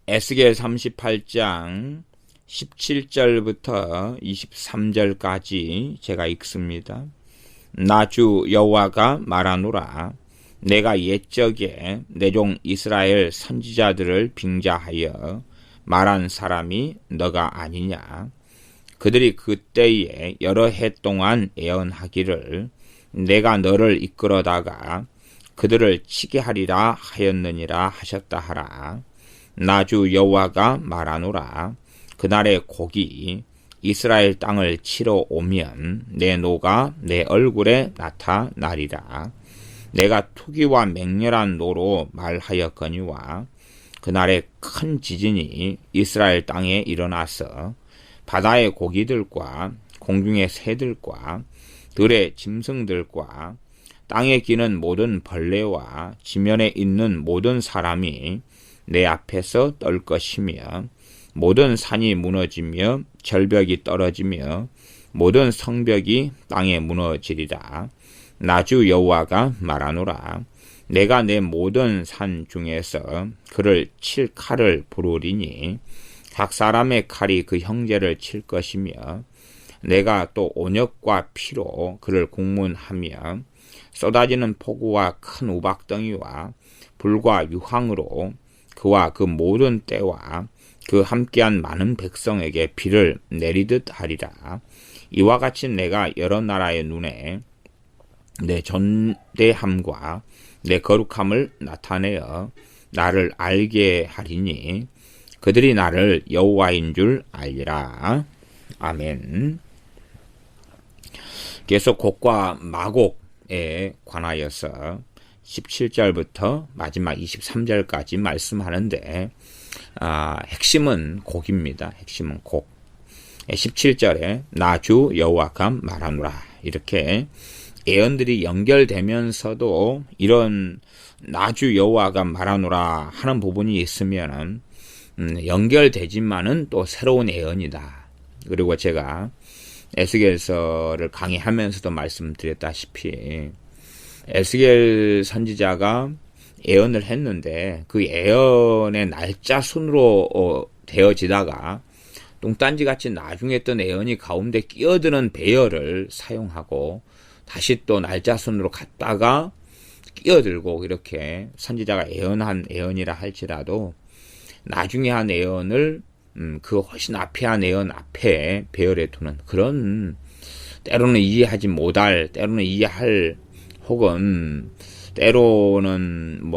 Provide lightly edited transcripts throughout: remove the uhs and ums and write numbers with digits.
에스겔 38장 17절부터 23절까지 제가 읽습니다. 나 주 여호와가 말하노라. 내가 옛적에 내 종 이스라엘 선지자들을 빙자하여 말한 사람이 너가 아니냐. 그들이 그때에 여러 해 동안 애언하기를 내가 너를 이끌어다가 그들을 치게 하리라 하였느니라 하셨다 하라. 나 주 여호와가 말하노라. 그날의 곡이 이스라엘 땅을 치러 오면 내 노가 내 얼굴에 나타나리라. 내가 투기와 맹렬한 노로 말하였거니와 그날의 큰 지진이 이스라엘 땅에 일어나서 바다의 고기들과 공중의 새들과 들의 짐승들과 땅에 기는 모든 벌레와 지면에 있는 모든 사람이 내 앞에서 떨 것이며 모든 산이 무너지며 절벽이 떨어지며 모든 성벽이 땅에 무너지리라. 나 주 여호와가 말하노라. 내가 내 모든 산 중에서 그를 칠 칼을 부르리니 각 사람의 칼이 그 형제를 칠 것이며 내가 또 온역과 피로 그를 공문하며 쏟아지는 폭우와 큰 우박덩이와 불과 유황으로 그와 그 모든 때와 그 함께한 많은 백성에게 비를 내리듯 하리라. 이와 같이 내가 여러 나라의 눈에 내 전대함과 내 거룩함을 나타내어 나를 알게 하리니 그들이 나를 여호와인 줄 알리라. 아멘. 계속 곡과 마곡에 관하여서 17절부터 마지막 23절까지 말씀하는데 핵심은 곡입니다. 핵심은 곡. 17절에 나 주 여호와가 말하노라. 이렇게 예언들이 연결되면서도 이런 나 주 여호와가 말하노라 하는 부분이 있으면은 연결되지만은 또 새로운 예언이다. 그리고 제가 에스겔서를 강의하면서도 말씀드렸다시피 에스겔 선지자가 예언을 했는데 그 예언의 날짜 순으로 되어지다가 똥딴지같이 나중에 했던 예언이 가운데 끼어드는 배열을 사용하고 다시 또 날짜 순으로 갔다가 끼어들고 이렇게 선지자가 예언한 예언이라 할지라도 나중에 한 예언을 그 훨씬 앞에 한 예언 앞에 배열해 두는 그런 때로는 이해하지 못할 때로는 이해할 혹은 때로는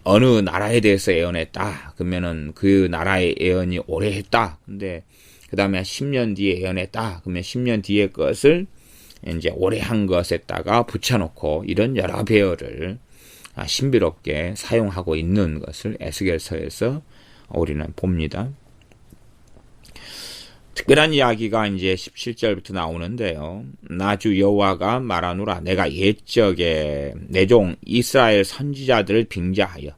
어느 나라에 대해서 예언했다. 그러면은 그 나라의 예언이 오래 했다. 근데 그 다음에 10년 뒤에 예언했다. 그러면 10년 뒤의 것을 이제 오래 한 것에다가 붙여놓고 이런 여러 배열을 신비롭게 사용하고 있는 것을 에스겔서에서 우리는 봅니다. 특별한 이야기가 이제 17절부터 나오는데요. 나 주 여호와가 말하노라. 내가 옛적에 내 종 이스라엘 선지자들을 빙자하여.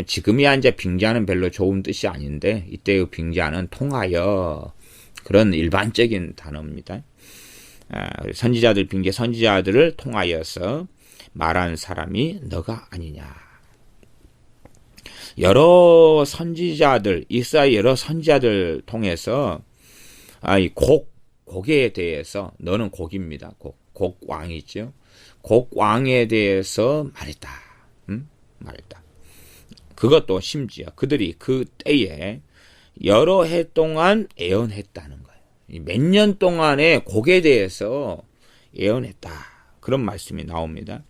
지금이야 이제 빙자는 별로 좋은 뜻이 아닌데 이때의 빙자는 통하여 그런 일반적인 단어입니다. 선지자들 빙자 선지자들을 통하여서 말한 사람이 너가 아니냐. 여러 선지자들 이스라엘 여러 선지자들 통해서 이 곡에 대해서 너는 곡입니다. 곡왕이죠. 곡왕에 대해서 말했다. 말했다. 그것도 심지어 그들이 그 때에 여러 해 동안 예언했다는 거예요. 몇 년 동안의 곡에 대해서 예언했다. 그런 말씀이 나옵니다.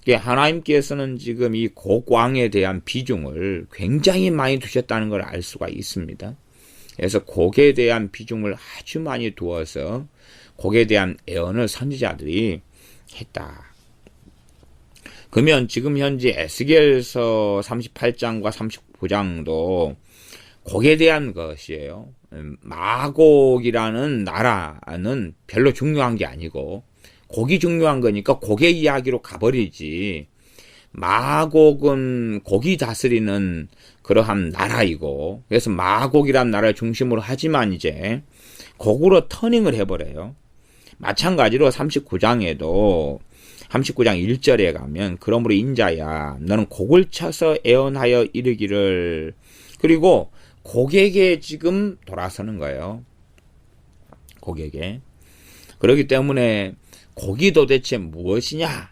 하나님께서는 지금 이 곡왕에 대한 비중을 굉장히 많이 두셨다는 걸 알 수가 있습니다. 그래서 곡에 대한 비중을 아주 많이 두어서 곡에 대한 예언을 선지자들이 했다. 그러면 지금 현재 에스겔서 38장과 39장도 곡에 대한 것이에요. 마곡이라는 나라는 별로 중요한 게 아니고 곡이 중요한 거니까 곡의 이야기로 가버리지. 마곡은 곡이 다스리는 그러한 나라이고 그래서 마곡이란 나라를 중심으로 하지만 이제 곡으로 터닝을 해버려요. 마찬가지로 39장에도 39장 1절에 가면 그러므로 인자야 너는 곡을 쳐서 애언하여 이르기를, 그리고 곡에게 지금 돌아서는 거예요. 곡에게. 그렇기 때문에 곡이 도대체 무엇이냐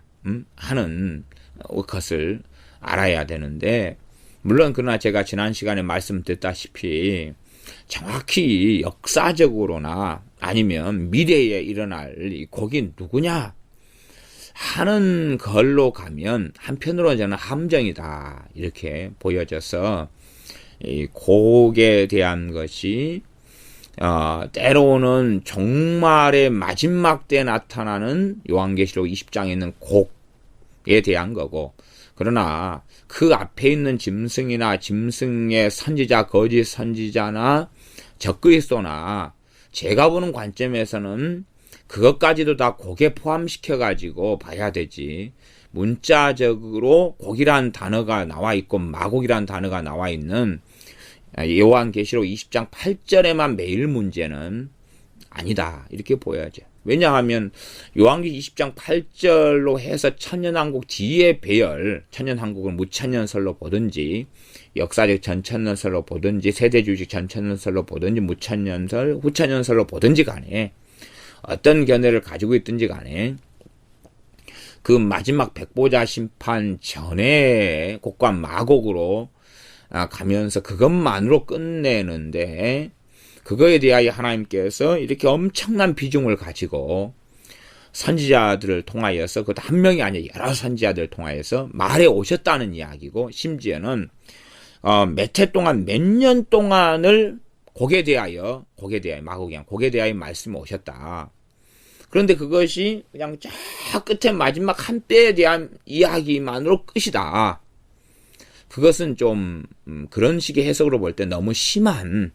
하는 것을 알아야 되는데, 물론 그러나 제가 지난 시간에 말씀드렸다시피 정확히 역사적으로나 아니면 미래에 일어날 이 곡이 누구냐 하는 걸로 가면 한편으로 저는 함정이다 이렇게 보여져서, 이 곡에 대한 것이 때로는 종말의 마지막 때 나타나는 요한계시록 20장에 있는 곡에 대한 거고, 그러나 그 앞에 있는 짐승이나 짐승의 선지자, 거짓 선지자나 적그리스도나 제가 보는 관점에서는 그것까지도 다 곡에 포함시켜가지고 봐야 되지, 문자적으로 곡이란 단어가 나와 있고 마곡이란 단어가 나와 있는 요한계시록 20장 8절에만 매일 문제는 아니다 이렇게 보여야죠. 왜냐하면 요한계시록 20장 8절로 해서 천년왕국 뒤에 배열, 천년왕국을 무천년설로 보든지 역사적 전천년설로 보든지 세대주의식 전천년설로 보든지 무천년설, 후천년설로 보든지 간에 어떤 견해를 가지고 있든지 간에 그 마지막 백보자 심판 전에 곡과 마곡으로 가면서 그것만으로 끝내는데, 그거에 대하여 하나님께서 이렇게 엄청난 비중을 가지고 선지자들을 통하여서, 그것도 한 명이 아니라 여러 선지자들을 통하여서 말해 오셨다는 이야기고, 심지어는 몇 해 동안 몇 년 동안을 곡에 대하여 마곡이 곡에 대하여 말씀이 오셨다. 그런데 그것이 그냥 저 끝에 마지막 한 때에 대한 이야기만으로 끝이다. 그것은 좀 그런 식의 해석으로 볼 때 너무 심한,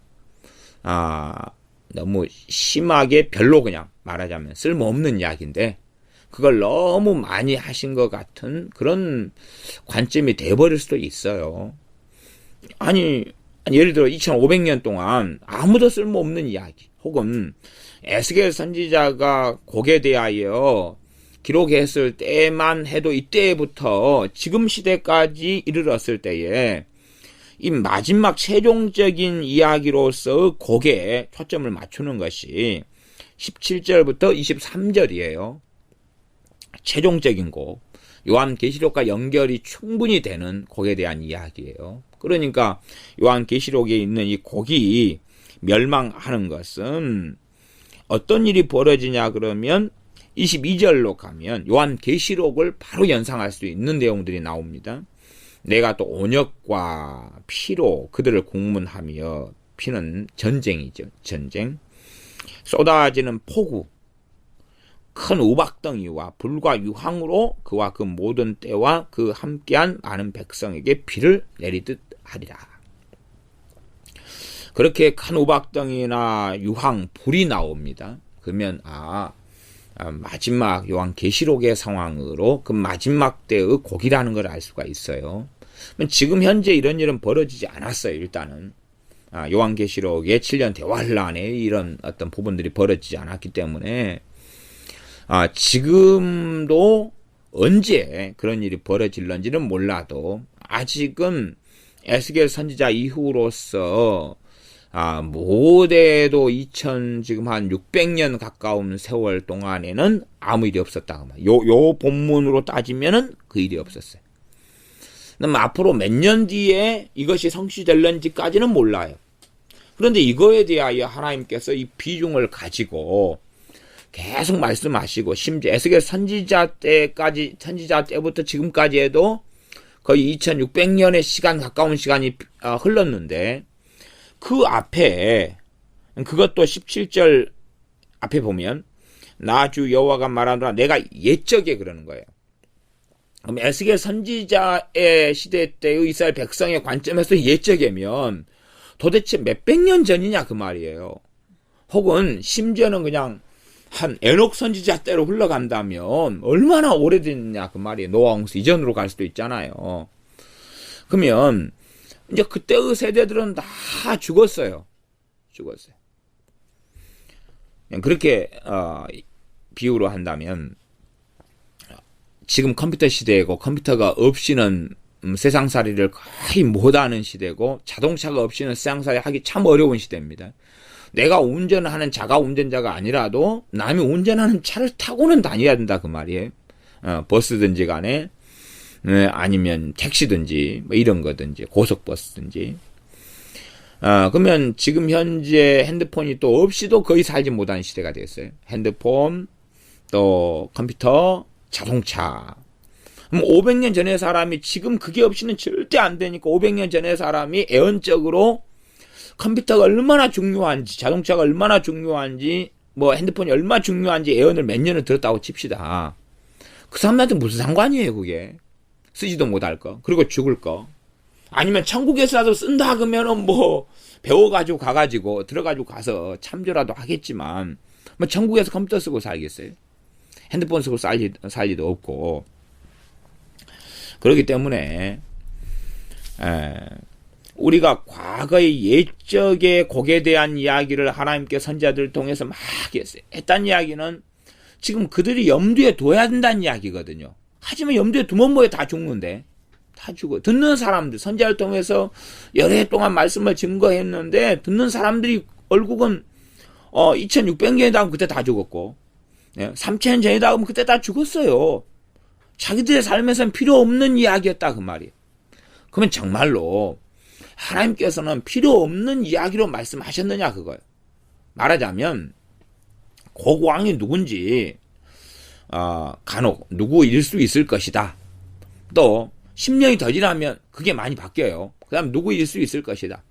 너무 심하게 별로 그냥 말하자면 쓸모없는 이야기인데, 그걸 너무 많이 하신 것 같은 그런 관점이 돼버릴 수도 있어요. 아니 예를 들어 2500년 동안 아무도 쓸모없는 이야기, 혹은 에스겔 선지자가 곡에 대하여 기록했을 때만 해도 이때부터 지금 시대까지 이르렀을 때에 이 마지막 최종적인 이야기로서 곡에 초점을 맞추는 것이 17절부터 23절이에요. 최종적인 곡, 요한계시록과 연결이 충분히 되는 곡에 대한 이야기예요. 그러니까 요한계시록에 있는 이 곡이 멸망하는 것은 어떤 일이 벌어지냐 그러면 22절로 가면 요한계시록을 바로 연상할 수 있는 내용들이 나옵니다. 내가 또 온역과 피로 그들을 공문하며, 피는 전쟁이죠. 전쟁. 쏟아지는 폭우, 큰 우박덩이와 불과 유황으로 그와 그 모든 때와 그 함께한 많은 백성에게 비를 내리듯 하리라. 그렇게 큰 우박덩이나 유황, 불이 나옵니다. 그러면 마지막 요한계시록의 상황으로 그 마지막 때의 곡이라는 걸 알 수가 있어요. 지금 현재 이런 일은 벌어지지 않았어요. 일단은 요한계시록의 7년 대환란에 이런 어떤 부분들이 벌어지지 않았기 때문에 지금도 언제 그런 일이 벌어질런지는 몰라도 아직은 에스겔 선지자 이후로서 모대도 지금 한 600년 가까운 세월 동안에는 아무 일이 없었다. 요 본문으로 따지면은 그 일이 없었어요. 그럼 앞으로 몇 년 뒤에 이것이 성취될런지까지는 몰라요. 그런데 이거에 대하여 하나님께서 이 비중을 가지고 계속 말씀하시고, 심지어 에스겔 선지자 때부터 지금까지 해도 거의 2600년의 시간 가까운 시간이 흘렀는데, 그 앞에, 그것도 17절 앞에 보면 나 주 여호와가 말하노라 내가 옛적에 그러는 거예요. 그럼 에스겔 선지자의 시대 때의 이스라엘 백성의 관점에서 옛적이면 도대체 몇백 년 전이냐 그 말이에요. 혹은 심지어는 그냥 한 에녹 선지자 때로 흘러간다면 얼마나 오래됐냐 그 말이에요. 노아 홍수 이전으로 갈 수도 있잖아요. 그러면 이제 그때의 세대들은 다 죽었어요. 그렇게 비유로 한다면 지금 컴퓨터 시대이고 컴퓨터가 없이는 세상살이를 거의 못하는 시대고 자동차가 없이는 세상살이 하기 참 어려운 시대입니다. 내가 운전하는 자가 운전자가 아니라도 남이 운전하는 차를 타고는 다녀야 된다 그 말이에요. 버스든지 간에 아니면 택시든지 뭐 이런 거든지 고속버스든지. 그러면 지금 현재 핸드폰이 또 없이도 거의 살지 못하는 시대가 됐어요. 핸드폰, 또 컴퓨터, 자동차. 그럼 500년 전의 사람이 지금 그게 없이는 절대 안 되니까 500년 전의 사람이 애언적으로 컴퓨터가 얼마나 중요한지, 자동차가 얼마나 중요한지, 뭐 핸드폰이 얼마나 중요한지 애언을 몇 년을 들었다고 칩시다. 그 사람한테 무슨 상관이에요, 그게. 쓰지도 못할 거. 그리고 죽을 거. 아니면 천국에서라도 쓴다 그러면은 뭐 배워가지고 가가지고 들어가지고 가서 참조라도 하겠지만 뭐 천국에서 컴퓨터 쓰고 살겠어요? 핸드폰 쓰고 살 리도 없고. 그렇기 때문에 우리가 과거의 옛적의 곡에 대한 이야기를 하나님께 선지자들을 통해서 막 했다는 이야기는 지금 그들이 염두에 둬야 된다는 이야기거든요. 하지만 염두에 두면 뭐에 다 죽는데. 다 죽어. 듣는 사람들, 선지자를 통해서 여러 해 동안 말씀을 증거했는데, 듣는 사람들이 결국은, 2600년이다 하면 그때 다 죽었고, 3000년 전이다 하면 그때 다 죽었어요. 자기들의 삶에서는 필요 없는 이야기였다, 그 말이에요. 그러면 정말로, 하나님께서는 필요 없는 이야기로 말씀하셨느냐, 그거예요. 말하자면, 고고왕이 누군지, 간혹, 누구일 수 있을 것이다. 또, 10년이 더 지나면 그게 많이 바뀌어요. 그 다음 누구일 수 있을 것이다.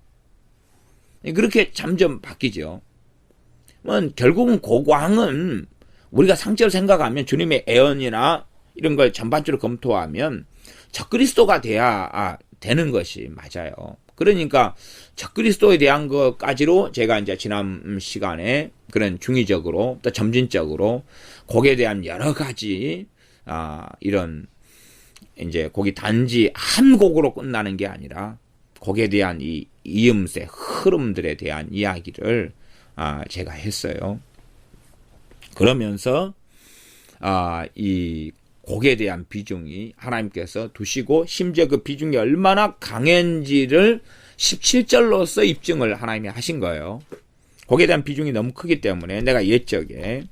그렇게 점점 바뀌죠. 결국은 고광은 우리가 상처로 생각하면 주님의 애언이나 이런 걸 전반적으로 검토하면 적그리스도가 돼야 되는 것이 맞아요. 그러니까 적그리스도에 대한 것까지로 제가 이제 지난 시간에 그런 중의적으로 또 점진적으로 곡에 대한 여러 가지 이런 이제 곡이 단지 한 곡으로 끝나는 게 아니라 곡에 대한 이 이음새 흐름들에 대한 이야기를 제가 했어요. 그러면서 이 곡에 대한 비중이 하나님께서 두시고 심지어 그 비중이 얼마나 강한지를 17절로서 입증을 하나님이 하신 거예요. 곡에 대한 비중이 너무 크기 때문에 내가 옛적에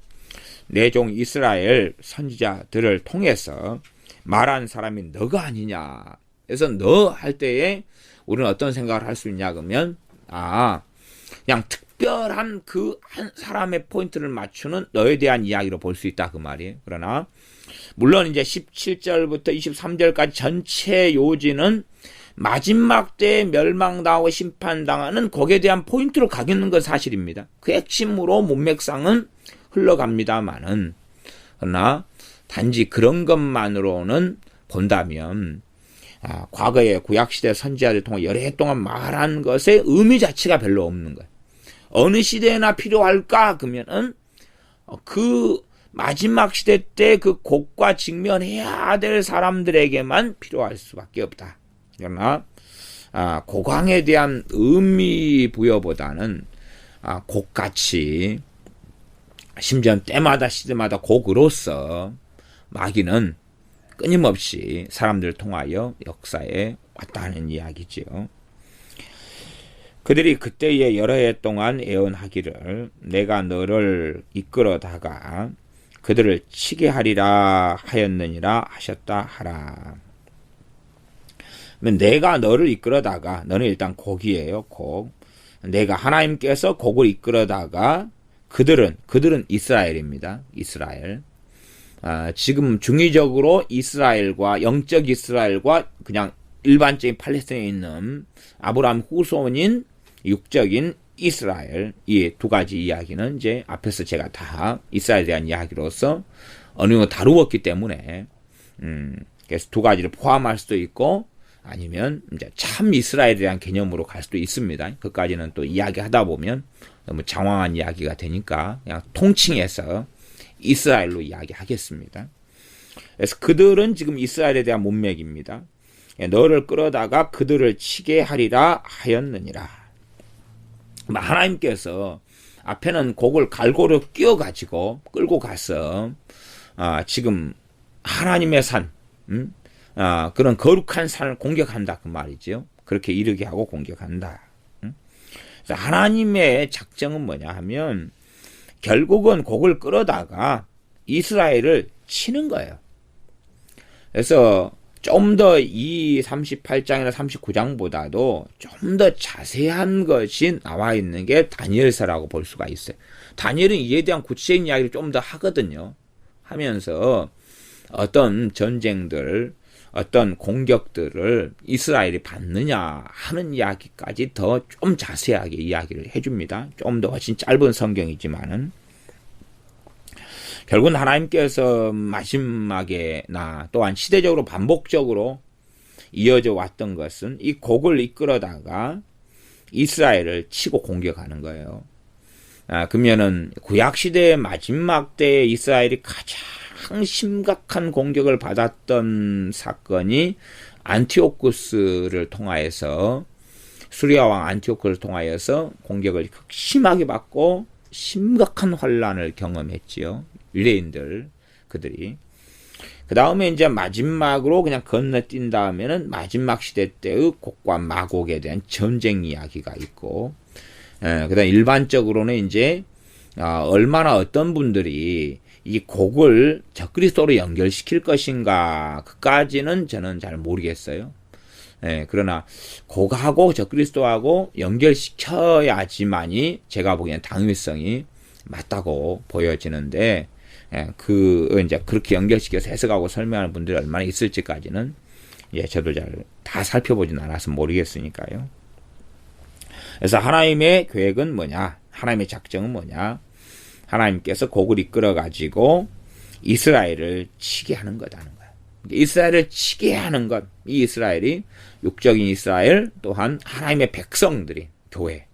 내 종 이스라엘 선지자들을 통해서 말한 사람이 너가 아니냐. 그래서 너 할 때에 우리는 어떤 생각을 할 수 있냐 그러면 그냥 특별한 그 한 사람의 포인트를 맞추는 너에 대한 이야기로 볼 수 있다 그 말이에요. 그러나 물론 이제 17절부터 23절까지 전체 요지는 마지막 때에 멸망당하고 심판당하는 곡에 대한 포인트로 가겠는 건 사실입니다. 그 핵심으로 문맥상은 흘러갑니다만은 그러나 단지 그런 것만으로는 본다면 과거의 구약시대 선지자들 통해 여러 해 동안 말한 것의 의미 자체가 별로 없는 거예요. 어느 시대나 필요할까? 그러면은 그 마지막 시대 때 그 곡과 직면해야 될 사람들에게만 필요할 수밖에 없다. 그러나 고광에 대한 의미 부여보다는 곡같이 심지어 때마다 시대마다 곡으로서 마귀는 끊임없이 사람들을 통하여 역사에 왔다는 이야기지요. 그들이 그때의 여러 해 동안 애언하기를 내가 너를 이끌어다가 그들을 치게 하리라 하였느니라 하셨다 하라. 내가 너를 이끌어다가 너는 일단 곡이에요. 곡. 내가 하나님께서 곡을 이끌어다가 그들은 이스라엘입니다. 이스라엘. 지금 중의적으로 이스라엘과 영적 이스라엘과 그냥 일반적인 팔레스타인에 있는 아브라함 후손인 육적인 이스라엘 이 두 가지 이야기는 이제 앞에서 제가 다 이스라엘에 대한 이야기로서 어느 정도 다루었기 때문에 그래서 두 가지를 포함할 수도 있고 아니면 이제 참 이스라엘에 대한 개념으로 갈 수도 있습니다. 그까지는 또 이야기하다 보면 너무 장황한 이야기가 되니까 그냥 통칭해서 이스라엘로 이야기하겠습니다. 그래서 그들은 지금 이스라엘에 대한 문맥입니다. 너를 끌어다가 그들을 치게 하리라 하였느니라. 하나님께서 앞에는 곡을 갈고루 끼워가지고 끌고 가서 지금 하나님의 산, 그런 거룩한 산을 공격한다 그 말이죠. 그렇게 이르게 하고 공격한다. 그래서 하나님의 작정은 뭐냐 하면 결국은 곡을 끌어다가 이스라엘을 치는 거예요. 그래서 좀 더 이 38장이나 39장보다도 좀 더 자세한 것이 나와 있는 게 다니엘서라고 볼 수가 있어요. 다니엘은 이에 대한 구체적인 이야기를 좀 더 하거든요. 하면서 어떤 전쟁들, 어떤 공격들을 이스라엘이 받느냐 하는 이야기까지 더 좀 자세하게 이야기를 해줍니다. 좀 더 훨씬 짧은 성경이지만은 결국은 하나님께서 마지막에나 또한 시대적으로 반복적으로 이어져 왔던 것은 이 곡을 이끌어다가 이스라엘을 치고 공격하는 거예요. 그러면은 구약시대의 마지막 때에 이스라엘이 가장 심각한 공격을 받았던 사건이 안티오쿠스를 통하여서 수리아 왕 안티오쿠스를 통하여서 공격을 심하게 받고 심각한 환란을 경험했지요. 유대인들 그들이. 그 다음에 이제 마지막으로 그냥 건너뛴 다음에는 마지막 시대 때의 곡과 마곡에 대한 전쟁 이야기가 있고, 그 다음 일반적으로는 이제 얼마나 어떤 분들이 이 곡을 적그리스도로 연결시킬 것인가 그까지는 저는 잘 모르겠어요. 그러나 곡하고 적그리스도하고 연결시켜야지만이 제가 보기엔 당위성이 맞다고 보여지는데, 이제 그렇게 연결시켜서 해석하고 설명하는 분들이 얼마나 있을지까지는 저도 잘 다 살펴보진 않아서 모르겠으니까요. 그래서 하나님의 계획은 뭐냐? 하나님의 작정은 뭐냐? 하나님께서 곡을 이끌어 가지고 이스라엘을 치게 하는 거다는 거야. 이스라엘을 치게 하는 것, 이 이스라엘이 육적인 이스라엘 또한 하나님의 백성들이 교회,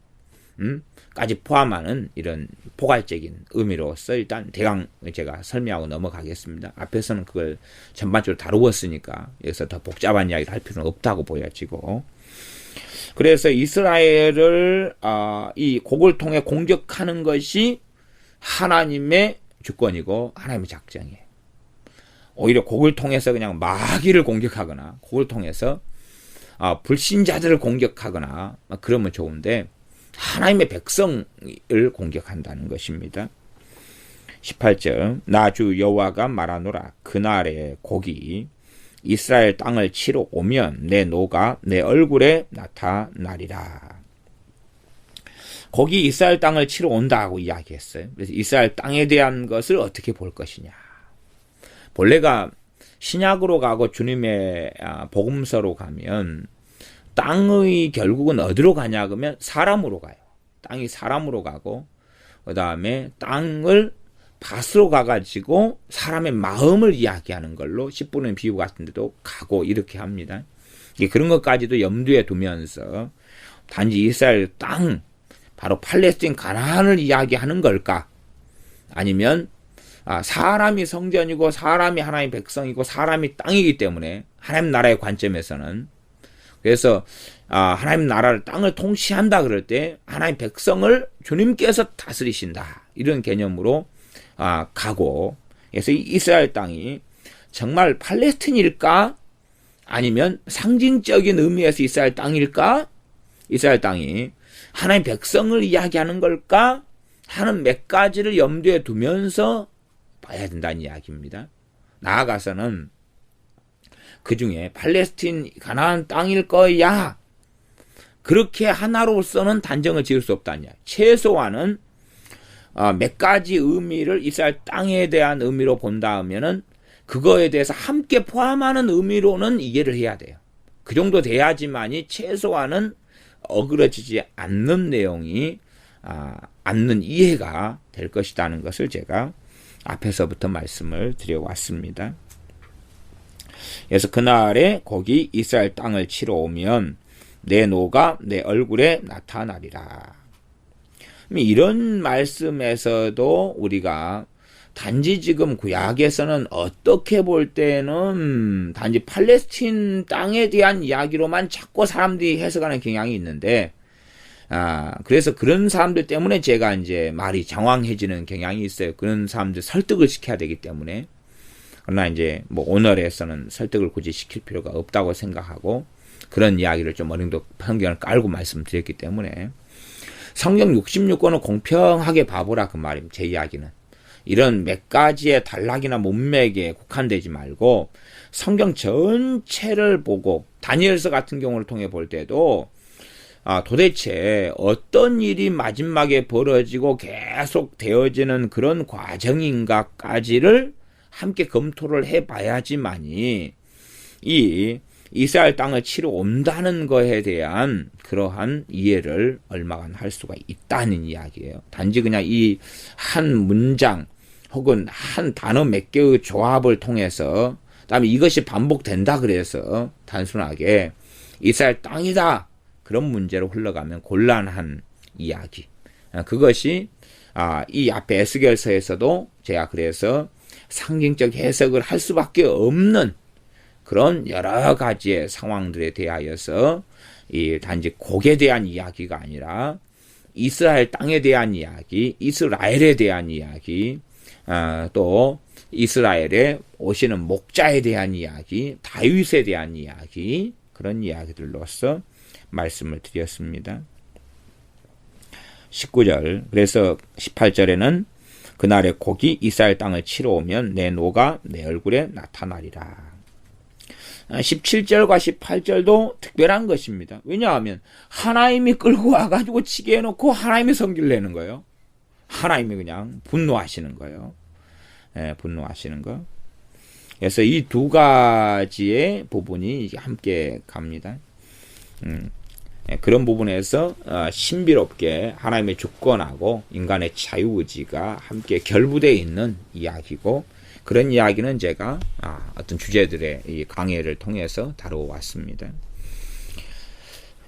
까지 포함하는 이런 포괄적인 의미로서 일단 대강 제가 설명하고 넘어가겠습니다. 앞에서는 그걸 전반적으로 다루었으니까 여기서 더 복잡한 이야기를 할 필요는 없다고 보여지고, 그래서 이스라엘을 이 곡을 통해 공격하는 것이 하나님의 주권이고 하나님의 작정이에요. 오히려 곡을 통해서 그냥 마귀를 공격하거나 곡을 통해서 불신자들을 공격하거나 그러면 좋은데 하나님의 백성을 공격한다는 것입니다. 18절 나 주 여호와가 말하노라 그날에 곡이 이스라엘 땅을 치러 오면 내 노가 내 얼굴에 나타나리라. 곡이 이스라엘 땅을 치러 온다고 이야기했어요. 그래서 이스라엘 땅에 대한 것을 어떻게 볼 것이냐. 본래가 신약으로 가고 주님의 복음서로 가면 땅의 결국은 어디로 가냐 그러면 사람으로 가요. 땅이 사람으로 가고 그 다음에 땅을 밭으로 가가지고 사람의 마음을 이야기하는 걸로 10분의 비유 같은 데도 가고 이렇게 합니다. 그런 것까지도 염두에 두면서 단지 이스라엘 땅 바로 팔레스틴 가나안을 이야기하는 걸까? 아니면 사람이 성전이고 사람이 하나님의 백성이고 사람이 땅이기 때문에 하나님 나라의 관점에서는 그래서 하나님 나라를 땅을 통치한다 그럴 때 하나님 백성을 주님께서 다스리신다 이런 개념으로 가고, 그래서 이스라엘 땅이 정말 팔레스틴일까 아니면 상징적인 의미에서 이스라엘 땅일까, 이스라엘 땅이 하나님 백성을 이야기하는 걸까 하는 몇 가지를 염두에 두면서 봐야 된다는 이야기입니다. 나아가서는 그 중에 팔레스틴 가나안 땅일 거야 그렇게 하나로서는 단정을 지을 수 없다는 이야기. 최소한은 몇 가지 의미를 이스라엘 땅에 대한 의미로 본다면은 그거에 대해서 함께 포함하는 의미로는 이해를 해야 돼요. 그 정도 돼야지만이 최소한은 어그러지지 않는 내용이 않는 이해가 될 것이라는 것을 제가 앞에서부터 말씀을 드려왔습니다. 그래서 그날에 거기 이스라엘 땅을 치러 오면 내 노가 내 얼굴에 나타나리라. 이런 말씀에서도 우리가 단지 지금 구약에서는 어떻게 볼 때는 단지 팔레스틴 땅에 대한 이야기로만 자꾸 사람들이 해석하는 경향이 있는데, 그래서 그런 사람들 때문에 제가 이제 말이 장황해지는 경향이 있어요. 그런 사람들 설득을 시켜야 되기 때문에. 그러나 이제 뭐 오늘에서는 설득을 굳이 시킬 필요가 없다고 생각하고 그런 이야기를 좀 어느 정도 성경을 깔고 말씀드렸기 때문에 성경 66권은 공평하게 봐보라 그 말입니다. 제 이야기는. 이런 몇 가지의 단락이나 문맥에 국한되지 말고 성경 전체를 보고 다니엘서 같은 경우를 통해 볼 때도 도대체 어떤 일이 마지막에 벌어지고 계속 되어지는 그런 과정인가까지를 함께 검토를 해봐야지만이 이 이스라엘 땅을 치러 온다는 것에 대한 그러한 이해를 얼마간 할 수가 있다는 이야기예요. 단지 그냥 이 한 문장 혹은 한 단어 몇 개의 조합을 통해서 그다음에 이것이 반복된다 그래서 단순하게 이스라엘 땅이다 그런 문제로 흘러가면 곤란한 이야기. 그것이 이 앞에 에스겔서에서도 제가 그래서 상징적 해석을 할 수밖에 없는 그런 여러 가지의 상황들에 대하여서 이 단지 곡에 대한 이야기가 아니라 이스라엘 땅에 대한 이야기, 이스라엘에 대한 이야기, 또 이스라엘에 오시는 목자에 대한 이야기, 다윗에 대한 이야기, 그런 이야기들로서 말씀을 드렸습니다. 19절, 그래서 18절에는 그날의 곡이 이스라엘 땅을 치러 오면 내 노가 내 얼굴에 나타나리라. 17절과 18절도 특별한 것입니다. 왜냐하면 하나님이 끌고 와가지고 치게 해놓고 하나님이 성기를 내는 거예요. 하나님이 그냥 분노하시는 거예요. 분노하시는 거. 그래서 이 두 가지의 부분이 함께 갑니다. 그런 부분에서 신비롭게 하나님의 주권하고 인간의 자유의지가 함께 결부되어 있는 이야기고, 그런 이야기는 제가 어떤 주제들의 이 강해를 통해서 다루어왔습니다.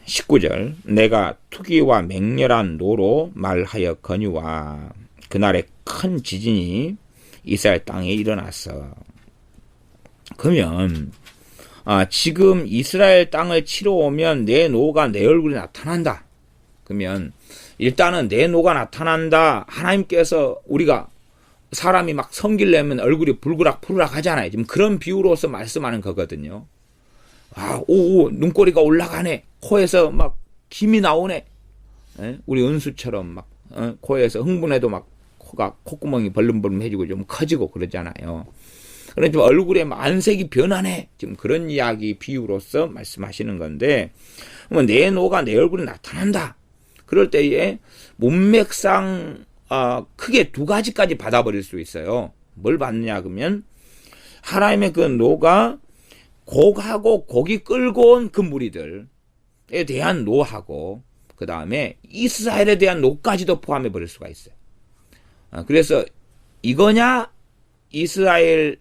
19절, 내가 투기와 맹렬한 노로 말하여 거니와 그날에 큰 지진이 이스라엘 땅에 일어났어. 그러면 지금 이스라엘 땅을 치러 오면 내 노가 내 얼굴에 나타난다. 그러면 일단은 내 노가 나타난다. 하나님께서 우리가 사람이 막 성기려면 얼굴이 불그락 푸르락 하잖아요. 지금 그런 비유로서 말씀하는 거거든요. 눈꼬리가 올라가네. 코에서 막 김이 나오네. 우리 은수처럼 막 코에서 흥분해도 막 콧구멍이 벌름벌름해지고 좀 커지고 그러잖아요. 그러니까 좀 얼굴에 막 안색이 변하네. 지금 그런 이야기 비유로서 말씀하시는 건데, 내 노가 내 얼굴에 나타난다. 그럴 때에 문맥상 크게 두 가지까지 받아버릴 수 있어요. 뭘 받느냐 그러면 하나님의 그 노가 곡하고 곡이 끌고 온 그 무리들에 대한 노하고 그 다음에 이스라엘에 대한 노까지도 포함해 버릴 수가 있어요. 그래서 이거냐 이스라엘만이냐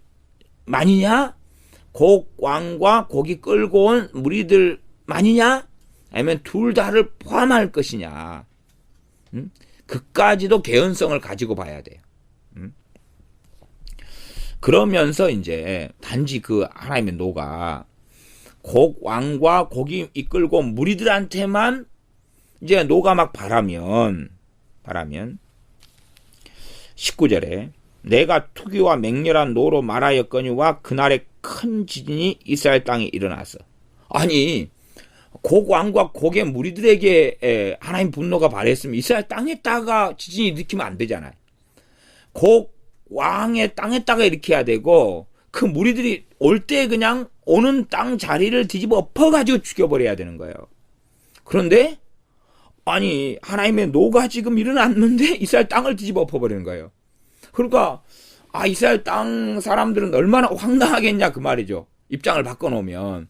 곡왕과 곡이 끌고 온 무리들만이냐 아니면 둘 다를 포함할 것이냐, 그까지도 개연성을 가지고 봐야 돼요. 그러면서 이제 단지 그 하나님의 노가 곡 왕과 곡이 이끌고 무리들한테만 이제 노가 막 바라면 19절에 내가 투기와 맹렬한 노로 말하였거니와 그날에 큰 지진이 이스라엘 땅에 일어났어. 아니 곡 왕과 곡의 무리들에게 하나님 분노가 발했으면 이스라엘 땅에다가 지진이 일으키면 안 되잖아요. 곡 왕의 땅에다가 일으켜야 되고 그 무리들이 올 때 그냥 오는 땅 자리를 뒤집어 엎어가지고 죽여버려야 되는 거예요. 그런데 아니 하나님의 노가 지금 일어났는데 이스라엘 땅을 뒤집어 엎어버리는 거예요. 그러니까 이스라엘 땅 사람들은 얼마나 황당하겠냐 그 말이죠. 입장을 바꿔놓으면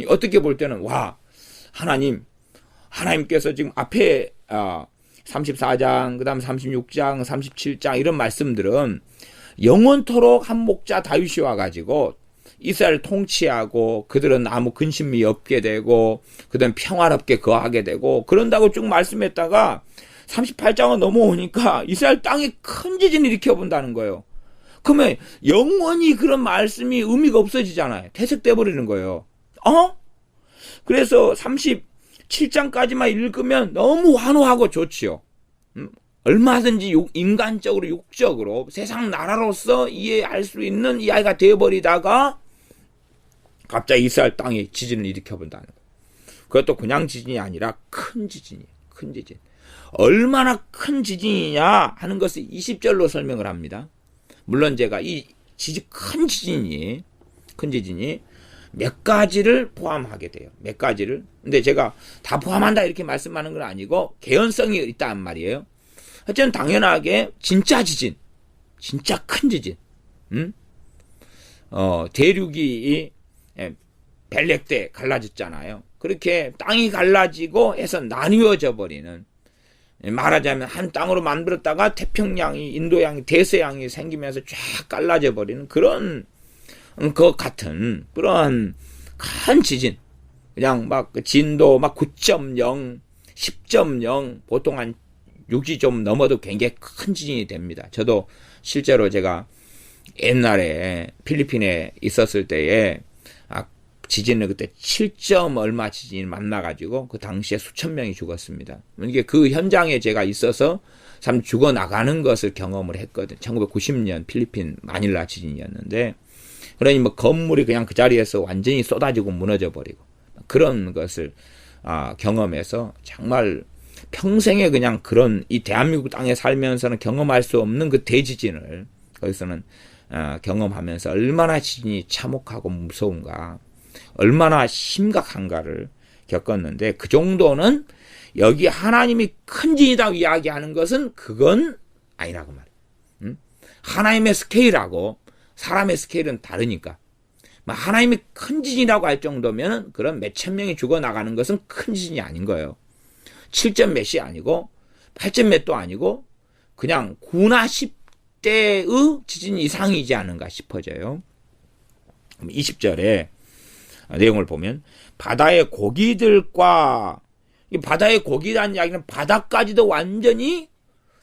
어떻게 볼 때는 하나님께서 지금 앞에 34장, 그 다음 36장, 37장 이런 말씀들은 영원토록 한 목자 다윗이 와가지고 이스라엘을 통치하고 그들은 아무 근심이 없게 되고 그들은 평화롭게 거하게 되고 그런다고 쭉 말씀했다가 38장은 넘어오니까 이스라엘 땅에 큰 지진을 일으켜본다는 거예요. 그러면 영원히 그런 말씀이 의미가 없어지잖아요. 퇴색돼 버리는 거예요. 그래서 37장까지만 읽으면 너무 환호하고 좋지요. 얼마든지 인간적으로 육적으로 세상 나라로서 이해할 수 있는 이야기가 되어버리다가 갑자기 이스라엘 땅에 지진을 일으켜본다는 거예요. 그것도 그냥 지진이 아니라 큰 지진이에요. 큰 지진. 얼마나 큰 지진이냐 하는 것을 20절로 설명을 합니다. 물론 제가 이 큰 지진이 몇 가지를 포함하게 돼요. 몇 가지를. 근데 제가 다 포함한다 이렇게 말씀하는 건 아니고 개연성이 있단 말이에요. 하여튼 당연하게 진짜 지진, 진짜 큰 지진, 대륙이 벨렉 때 갈라졌잖아요. 그렇게 땅이 갈라지고 해서 나뉘어져 버리는, 말하자면 한 땅으로 만들었다가 태평양이, 인도양이, 대서양이 생기면서 쫙 갈라져 버리는 그런 것 같은 그런 큰 지진. 그냥 막 진도 막 9.0, 10.0, 보통 한 6이 좀 넘어도 굉장히 큰 지진이 됩니다. 저도 실제로 제가 옛날에 필리핀에 있었을 때에 지진을 그때 7점 얼마 지진을 만나가지고 그 당시에 수천 명이 죽었습니다. 이게 그 현장에 제가 있어서 참 죽어나가는 것을 경험을 했거든. 1990년 필리핀 마닐라 지진이었는데, 그러니 뭐 건물이 그냥 그 자리에서 완전히 쏟아지고 무너져 버리고 그런 것을 경험해서 정말 평생에 그냥 그런 이 대한민국 땅에 살면서는 경험할 수 없는 그 대지진을 거기서는 경험하면서 얼마나 지진이 참혹하고 무서운가, 얼마나 심각한가를 겪었는데, 그 정도는 여기 하나님이 큰 지진이라고 이야기하는 것은 그건 아니라고 말이에요. 하나님의 스케일하고 사람의 스케일은 다르니까. 하나님이 큰 지진이라고 할 정도면 그런 몇천 명이 죽어나가는 것은 큰 지진이 아닌 거예요. 7점 몇이 아니고 8점 몇도 아니고 그냥 9나 10대의 지진 이상이지 않은가 싶어져요. 20절에 내용을 보면 바다의 고기들과, 바다의 고기라는 이야기는 바다까지도 완전히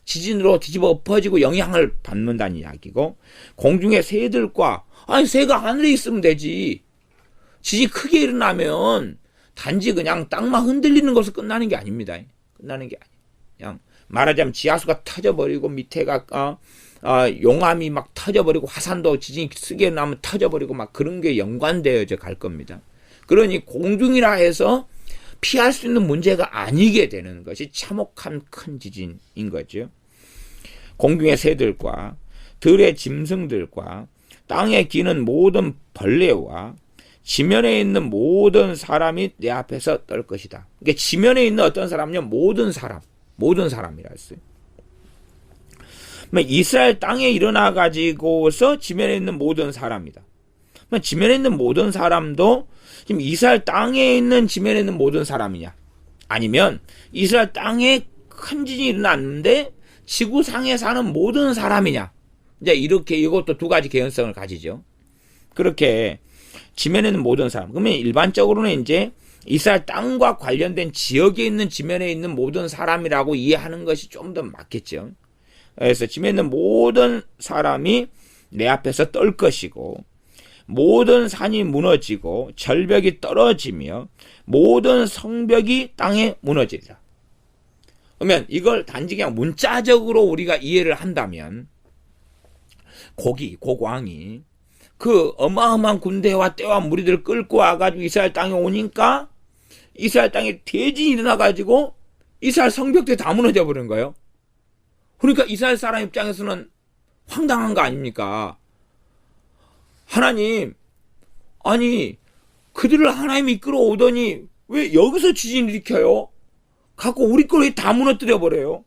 지진으로 뒤집어 엎어지고 영향을 받는다는 이야기고, 공중의 새들과, 새가 하늘에 있으면 되지. 지진이 크게 일어나면 단지 그냥 땅만 흔들리는 것으로 끝나는 게 아닙니다. 끝나는 게 아니에요. 그냥 말하자면 지하수가 터져버리고 밑에가 용암이 막 터져버리고 화산도 지진이 크게 나면 터져버리고 막 그런 게 연관되어져 갈 겁니다. 그러니 공중이라 해서 피할 수 있는 문제가 아니게 되는 것이 참혹한 큰 지진인 거죠. 공중의 새들과 들의 짐승들과 땅에 기는 모든 벌레와 지면에 있는 모든 사람이 내 앞에서 떨 것이다. 그러니까 지면에 있는 어떤 사람은요, 모든 사람이라 했어요. 이스라엘 땅에 일어나 가지고서 지면에 있는 모든 사람이다. 지면에 있는 모든 사람도 지금 이스라엘 땅에 있는 지면에 있는 모든 사람이냐, 아니면 이스라엘 땅에 큰 지진이 일어났는데 지구상에 사는 모든 사람이냐. 이제 이렇게 이것도 두 가지 개연성을 가지죠. 그렇게 지면에 있는 모든 사람. 그러면 일반적으로는 이제 이스라엘 땅과 관련된 지역에 있는 지면에 있는 모든 사람이라고 이해하는 것이 좀 더 맞겠죠. 그래서 지면에 있는 모든 사람이 내 앞에서 떨 것이고, 모든 산이 무너지고 절벽이 떨어지며 모든 성벽이 땅에 무너지리라. 그러면 이걸 단지 그냥 문자적으로 우리가 이해를 한다면, 고광이 그 어마어마한 군대와 떼와 무리들을 끌고 와가지고 이스라엘 땅에 오니까 이스라엘 땅에 대진이 일어나가지고 이스라엘 성벽들이 다 무너져 버린 거예요. 그러니까 이스라엘 사람 입장에서는 황당한 거 아닙니까? 하나님, 아니 그들을 하나님이 이끌어 오더니 왜 여기서 지진을 일으켜요? 갖고 우리 걸 다 무너뜨려 버려요.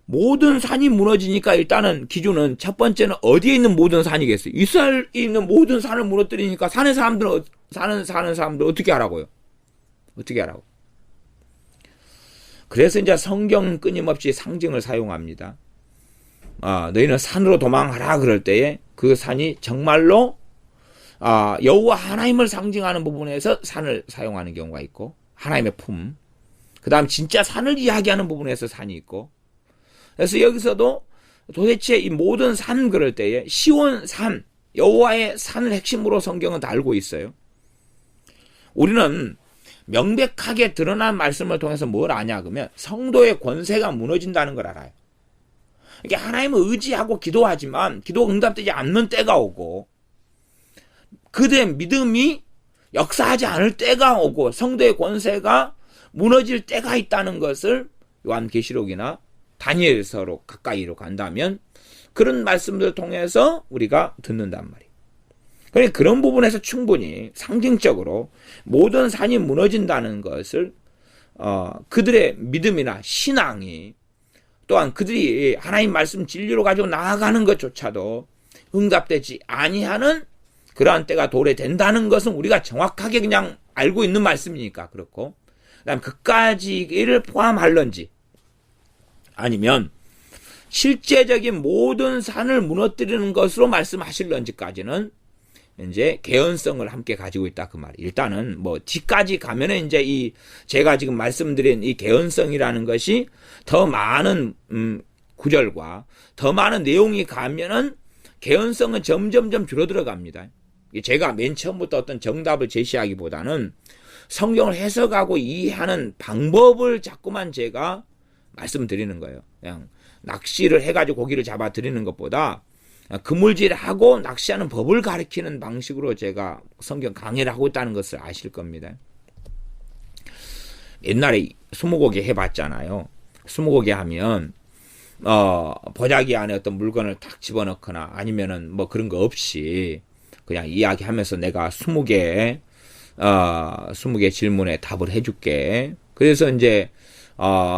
모든 산이 무너지니까 일단은 기준은 첫 번째는 어디에 있는 모든 산이겠어요? 이스라엘에 있는 모든 산을 무너뜨리니까 사는 사람들은 사는 사람들 어떻게 하라고요? 어떻게 하라고? 그래서 이제 성경은 끊임없이 상징을 사용합니다. 너희는 산으로 도망하라 그럴 때에 그 산이 정말로 여호와 하나님을 상징하는 부분에서 산을 사용하는 경우가 있고, 하나님의 품. 그 다음 진짜 산을 이야기하는 부분에서 산이 있고, 그래서 여기서도 도대체 이 모든 산 그럴 때에 시온 산, 여호와의 산을 핵심으로 성경은 다 알고 있어요. 우리는 명백하게 드러난 말씀을 통해서 뭘 아냐 그러면 성도의 권세가 무너진다는 걸 알아요. 이게 하나님을 의지하고 기도하지만 기도가 응답되지 않는 때가 오고 그들의 믿음이 역사하지 않을 때가 오고 성도의 권세가 무너질 때가 있다는 것을 요한계시록이나 다니엘서로 가까이로 간다면 그런 말씀들을 통해서 우리가 듣는단 말이에요. 그러니까 그런 부분에서 충분히 상징적으로 모든 산이 무너진다는 것을 그들의 믿음이나 신앙이 또한 그들이 하나님 말씀 진리로 가지고 나아가는 것조차도 응답되지 아니하는 그러한 때가 도래된다는 것은 우리가 정확하게 그냥 알고 있는 말씀이니까 그렇고 그다음 그까지를 포함할런지 아니면 실제적인 모든 산을 무너뜨리는 것으로 말씀하실런지까지는 이제 개연성을 함께 가지고 있다 그 말이에요. 일단은 뭐 뒤까지 가면은 이제 이 제가 지금 말씀드린 이 개연성이라는 것이 더 많은 구절과 더 많은 내용이 가면은 개연성은 점점점 줄어들어 갑니다. 제가 맨 처음부터 어떤 정답을 제시하기보다는 성경을 해석하고 이해하는 방법을 자꾸만 제가 말씀드리는 거예요. 그냥 낚시를 해가지고 고기를 잡아 드리는 것보다 그물질하고 낚시하는 법을 가르치는 방식으로 제가 성경 강의를 하고 있다는 것을 아실 겁니다. 옛날에 스무고개 해봤잖아요. 스무고개 하면 보자기 안에 어떤 물건을 탁 집어넣거나 아니면은 뭐 그런 거 없이 그냥 이야기하면서 내가 20개 질문에 답을 해줄게. 그래서 이제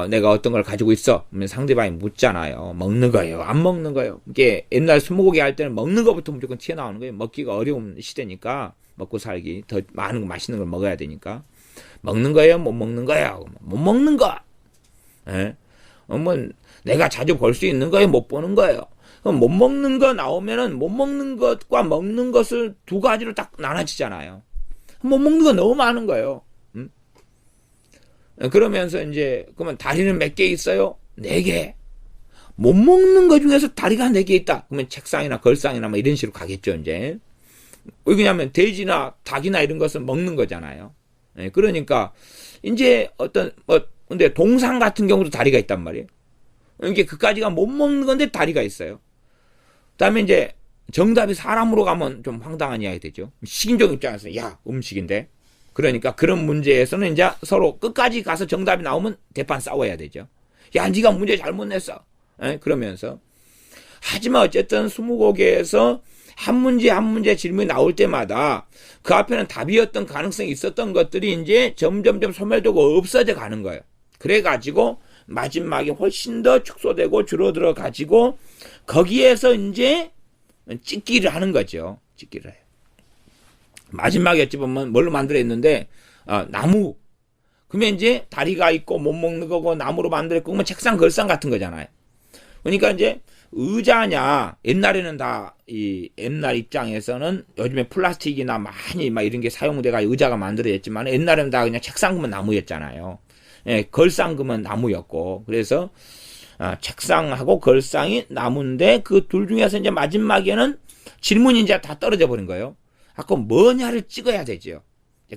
내가 어떤 걸 가지고 있어? 그러면 상대방이 묻잖아요. 먹는 거예요? 안 먹는 거예요? 이게 옛날 스무고개 할 때는 먹는 것부터 무조건 튀어나오는 거예요. 먹기가 어려운 시대니까 먹고 살기 더 많은 거 맛있는 걸 먹어야 되니까 먹는 거예요? 못 먹는 거예요? 못 먹는 거. 예? 뭐 내가 자주 볼 수 있는 거예요? 못 보는 거예요? 그럼 못 먹는 거 나오면은 못 먹는 것과 먹는 것을 두 가지로 딱 나눠지잖아요. 못 먹는 거 너무 많은 거예요. 그러면서 이제 그러면 다리는 몇 개 있어요? 4개. 못 먹는 거 중에서 다리가 4개 있다. 그러면 책상이나 걸상이나 뭐 이런 식으로 가겠죠, 이제. 왜냐하면 돼지나 닭이나 이런 것은 먹는 거잖아요. 그러니까 이제 근데 동상 같은 경우도 다리가 있단 말이에요. 이게 그까지가 못 먹는 건데 다리가 있어요. 그다음에 이제 정답이 사람으로 가면 좀 황당한 이야기 되죠. 식인종 입장에서 야, 음식인데. 그러니까 그런 문제에서는 이제 서로 끝까지 가서 정답이 나오면 대판 싸워야 되죠. 야, 네가 문제 잘못 냈어. 그러면서. 하지만 어쨌든 스무고개에서 한 문제 한 문제 질문이 나올 때마다 그 앞에는 답이었던 가능성이 있었던 것들이 이제 점점점 소멸되고 없어져 가는 거예요. 그래가지고 마지막에 훨씬 더 축소되고 줄어들어 가지고 거기에서 이제 찍기를 하는 거죠. 찍기를 해요. 마지막에 어찌 보면 뭘로 만들어 있는데 나무. 그러면 이제 다리가 있고 못 먹는 거고 나무로 만들어 있고 그러면 책상 걸상 같은 거잖아요. 그러니까 이제 의자냐 옛날에는 다 이 옛날 입장에서는 요즘에 플라스틱이나 많이 막 이런 게 사용돼가 의자가 만들어졌지만 옛날에는 다 그냥 책상 그면 나무였잖아요. 예, 걸상 그면 나무였고 그래서 책상하고 걸상이 나무인데 그 둘 중에서 이제 마지막에는 질문이 이제 다 떨어져 버린 거예요. 아까 뭐냐를 찍어야 되죠.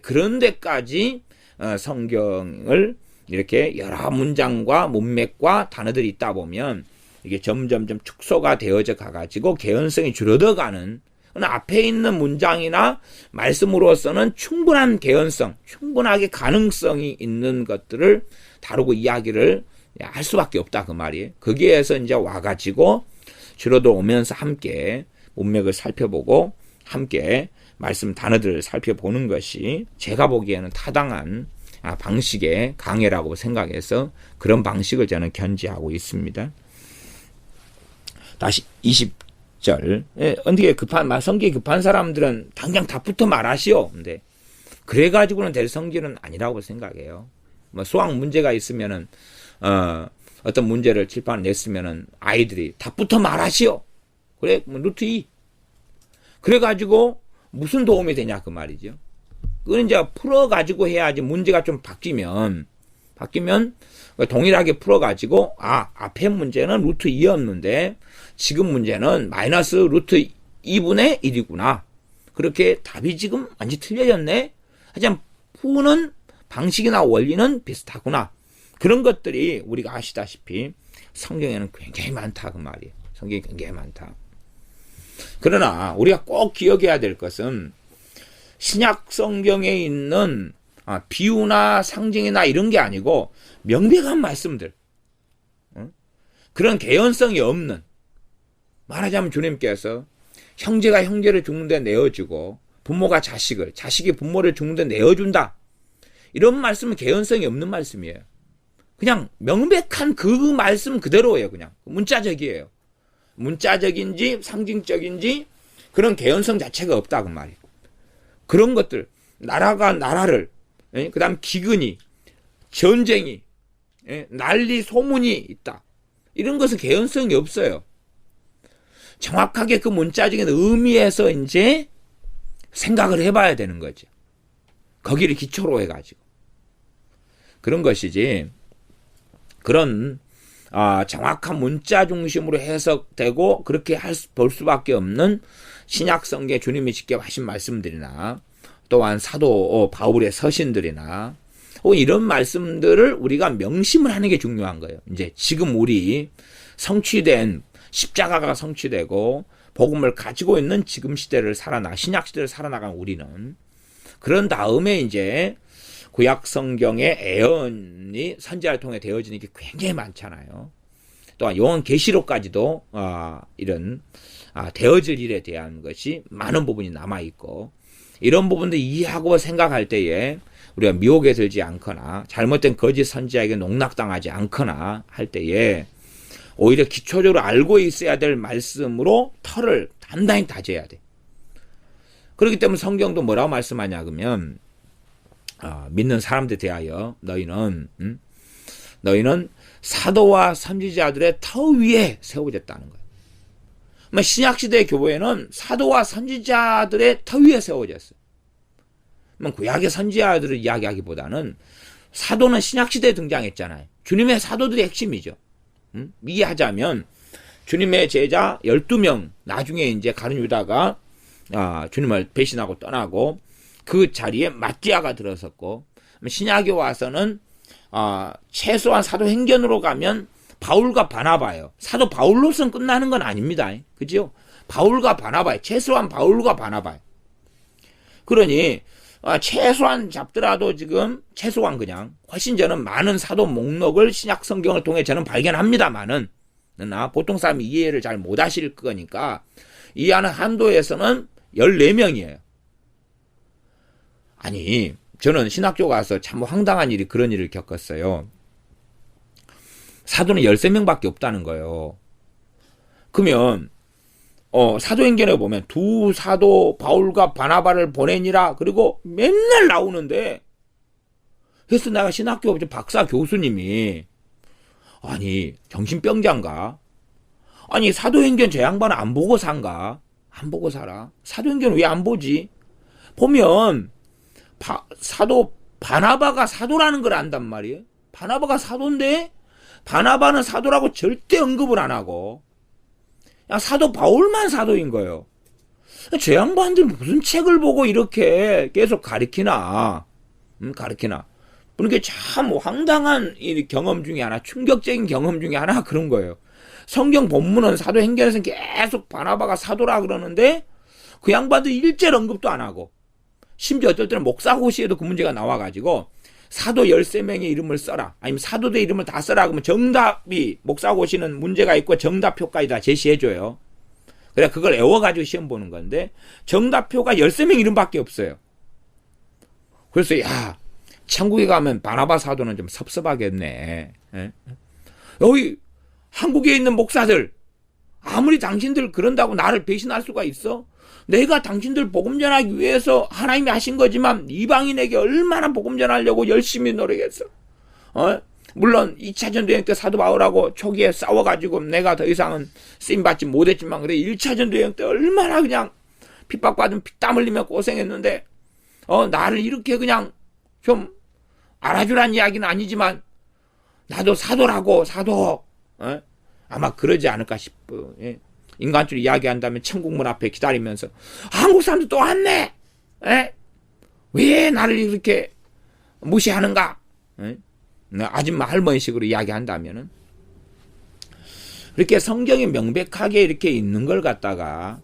그런 데까지 성경을 이렇게 여러 문장과 문맥과 단어들이 있다 보면 이게 점점점 축소가 되어져 가가지고 개연성이 줄어들어가는 앞에 있는 문장이나 말씀으로서는 충분한 개연성, 충분하게 가능성이 있는 것들을 다루고 이야기를 할 수밖에 없다 그 말이에요. 거기에서 이제 와가지고 줄어들어 오면서 함께 문맥을 살펴보고 함께 말씀 단어들을 살펴보는 것이 제가 보기에는 타당한 방식의 강해라고 생각해서 그런 방식을 저는 견지하고 있습니다. 다시 20절. 어떻게 성격이 급한 사람들은 당장 답부터 말하시오. 근데 그래가지고는 될 성질은 아니라고 생각해요. 뭐 수학 문제가 있으면은 어떤 문제를 칠판 냈으면은 아이들이 답부터 말하시오. 그래, 뭐 루트 2. 그래가지고 무슨 도움이 되냐 그 말이죠. 그건 이제 풀어가지고 해야지 문제가 좀 바뀌면 동일하게 풀어가지고 앞에 문제는 루트 2였는데 지금 문제는 마이너스 루트 2분의 1이구나. 그렇게 답이 지금 완전히 틀려졌네. 하지만 푸는 방식이나 원리는 비슷하구나. 그런 것들이 우리가 아시다시피 성경에는 굉장히 많다 그 말이에요. 성경이 굉장히 많다. 그러나 우리가 꼭 기억해야 될 것은 신약 성경에 있는 비유나 상징이나 이런 게 아니고 명백한 말씀들, 그런 개연성이 없는, 말하자면 주님께서 형제가 형제를 죽는데 내어주고 부모가 자식을, 자식이 부모를 죽는데 내어준다, 이런 말씀은 개연성이 없는 말씀이에요. 그냥 명백한 그 말씀 그대로예요. 그냥 문자적이에요. 문자적인지 상징적인지 그런 개연성 자체가 없다 그 말이에요. 그런 것들, 나라가 나라를, 그 다음 기근이, 전쟁이, 난리 소문이 있다, 이런 것은 개연성이 없어요. 정확하게 그 문자적인 의미에서 이제 생각을 해봐야 되는 거죠. 거기를 기초로 해가지고. 그런 것이지, 그런 정확한 문자 중심으로 해석되고 그렇게 볼 수밖에 없는 신약 성경에 주님이 직접 하신 말씀들이나 또한 사도 바울의 서신들이나 이런 말씀들을 우리가 명심을 하는 게 중요한 거예요. 이제 지금 우리 성취된 십자가가 성취되고 복음을 가지고 있는 지금 시대를 신약 시대를 살아나간 우리는, 그런 다음에 이제 구약 성경의 애언이 선지자를 통해 되어지는 게 굉장히 많잖아요. 또한 요한 계시록까지도 이런 되어질 일에 대한 것이 많은 부분이 남아 있고, 이런 부분도 이해하고 생각할 때에 우리가 미혹에 들지 않거나 잘못된 거짓 선지자에게 농락당하지 않거나 할 때에 오히려 기초적으로 알고 있어야 될 말씀으로 털을 단단히 다져야 돼. 그렇기 때문에 성경도 뭐라고 말씀하냐 그러면 믿는 사람들에 대하여 너희는 사도와 선지자들의 터 위에 세워졌다는 거예요. 신약시대 교회는 사도와 선지자들의 터 위에 세워졌어요. 구약의 선지자들을 이야기하기보다는 사도는 신약시대에 등장했잖아요. 주님의 사도들이 핵심이죠. 이해하자면 주님의 제자 12명, 나중에 이제 가룟 유다가 주님을 배신하고 떠나고 그 자리에 마띠아가 들어섰고, 신약에 와서는 최소한 사도행전으로 가면 바울과 바나바예요. 사도 바울로서는 끝나는 건 아닙니다. 그죠? 바울과 바나바예요. 최소한 바울과 바나바예요. 그러니 최소한 잡더라도 지금 최소한 그냥 훨씬 저는 많은 사도 목록을 신약 성경을 통해 저는 발견합니다만은, 보통 사람이 이해를 잘 못하실 거니까 이해하는 한도에서는 14명이에요. 아니, 저는 신학교 가서 참 황당한 일이, 그런 일을 겪었어요. 사도는 13명밖에 없다는 거예요. 그러면 사도행전에 보면 두 사도 바울과 바나바를 보내니라 그리고 맨날 나오는데, 그래서 내가 신학교 박사 교수님이 아니 정신병자인가? 아니 사도행전 저 양반은 안 보고 산가? 안 보고 살아? 사도행전 왜 안 보지? 보면 사도 바나바가 사도라는 걸 안단 말이에요. 바나바가 사도인데 바나바는 사도라고 절대 언급을 안 하고 그냥 사도 바울만 사도인 거예요. 저 양반들 무슨 책을 보고 이렇게 계속 가르치나. 그러니까 참 황당한 이 경험 중에 하나, 충격적인 경험 중에 하나 그런 거예요. 성경 본문은 사도행전에서는 계속 바나바가 사도라 그러는데 그 양반들 일절 언급도 안 하고, 심지어 어떨 때는 목사고시에도 그 문제가 나와가지고 사도 13명의 이름을 써라, 아니면 사도들의 이름을 다 써라 그러면 정답이, 목사고시는 문제가 있고 정답표까지 다 제시해줘요. 그래 그걸 외워가지고 시험 보는 건데 정답표가 13명 이름밖에 없어요. 그래서 야, 천국에 가면 바나바 사도는 좀 섭섭하겠네. 여기 한국에 있는 목사들, 아무리 당신들 그런다고 나를 배신할 수가 있어? 내가 당신들 복음 전하기 위해서 하나님이 하신 거지만 이방인에게 얼마나 복음 전하려고 열심히 노력했어. 물론 2차 전도행 때 사도 바울하고 초기에 싸워가지고 내가 더 이상은 쓰임받지 못했지만, 그래 1차 전도행 때 얼마나 그냥 핍박받은 피땀 흘리며 고생했는데 나를 이렇게 그냥 좀 알아주란 이야기는 아니지만 나도 사도라고, 사도. 아마 그러지 않을까 싶어. 인간적으로 이야기한다면 천국문 앞에 기다리면서 한국 사람들 또 왔네. 왜 나를 이렇게 무시하는가? 아줌마 할머니식으로 이야기한다면은 이렇게 성경이 명백하게 이렇게 있는 걸 갖다가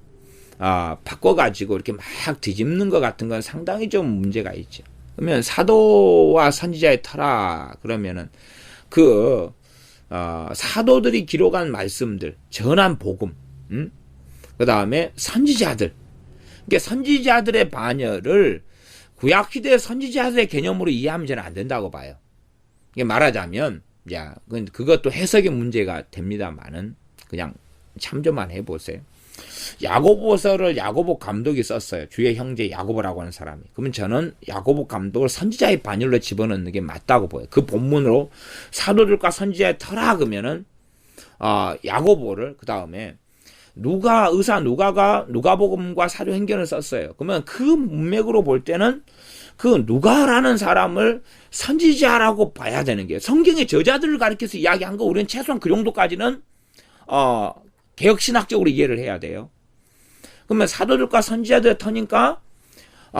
바꿔가지고 이렇게 막 뒤집는 것 같은 건 상당히 좀 문제가 있죠. 그러면 사도와 선지자의 터라 그러면은 사도들이 기록한 말씀들, 전한 복음, 그 다음에 선지자들, 그러니까 선지자들의 반열을 구약시대 선지자들의 개념으로 이해하면 저는 안 된다고 봐요. 이게 말하자면, 그것도 해석의 문제가 됩니다만은, 그냥 참조만 해보세요. 야고보서를 야고보 감독이 썼어요. 주의 형제 야고보라고 하는 사람이. 그러면 저는 야고보 감독을 선지자의 반열로 집어넣는 게 맞다고 보여요. 그 본문으로 사도들과 선지자의 터라 그러면은, 야고보를, 그 다음에, 누가가 누가복음과 사도행전을 썼어요. 그러면 그 문맥으로 볼 때는 그 누가라는 사람을 선지자라고 봐야 되는 게 성경의 저자들을 가리켜서 이야기한 거 우리는 최소한 그 정도까지는 개혁신학적으로 이해를 해야 돼요. 그러면 사도들과 선지자들의 터니까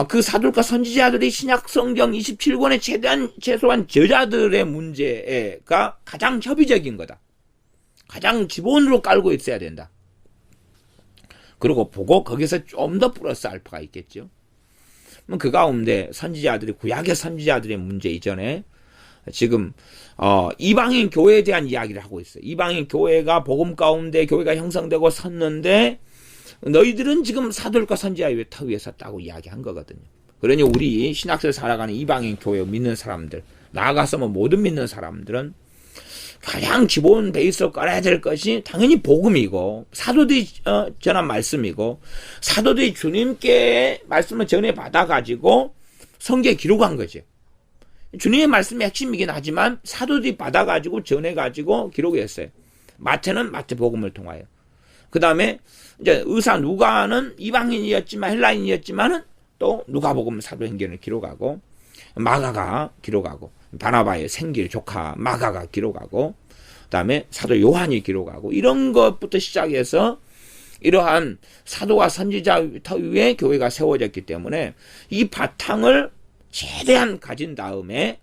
그 사도들과 선지자들이 신약 성경 27권의 최소한 저자들의 문제가 가장 협의적인 거다. 가장 기본으로 깔고 있어야 된다. 그리고 보고 거기서 좀 더 플러스 알파가 있겠죠. 그 가운데 선지자들이 구약의 선지자들의 문제 이전에 지금 이방인 교회에 대한 이야기를 하고 있어요. 이방인 교회가 복음 가운데 교회가 형성되고 섰는데 너희들은 지금 사도들과 선지자의 터 위에 섰다고 이야기한 거거든요. 그러니 우리 신학생을 살아가는 이방인 교회 믿는 사람들, 나아가서 모든 믿는 사람들은 가장 기본 베이스로 깔아야 될 것이 당연히 복음이고 사도들이 전한 말씀이고 사도들이 주님께 말씀을 전해받아가지고 성경에 기록한 거죠. 주님의 말씀이 핵심이긴 하지만 사도들이 받아가지고 전해가지고 기록했어요. 마태는 마태복음을 통하여. 그 다음에 이제 의사 누가는 이방인이었지만 헬라인이었지만은 또 누가복음 사도행전을 기록하고 마가가 기록하고 바나바의 생길 조카 마가가 기록하고 그다음에 사도 요한이 기록하고 이런 것부터 시작해서 이러한 사도와 선지자 터 위에 교회가 세워졌기 때문에 이 바탕을 최대한 가진 다음에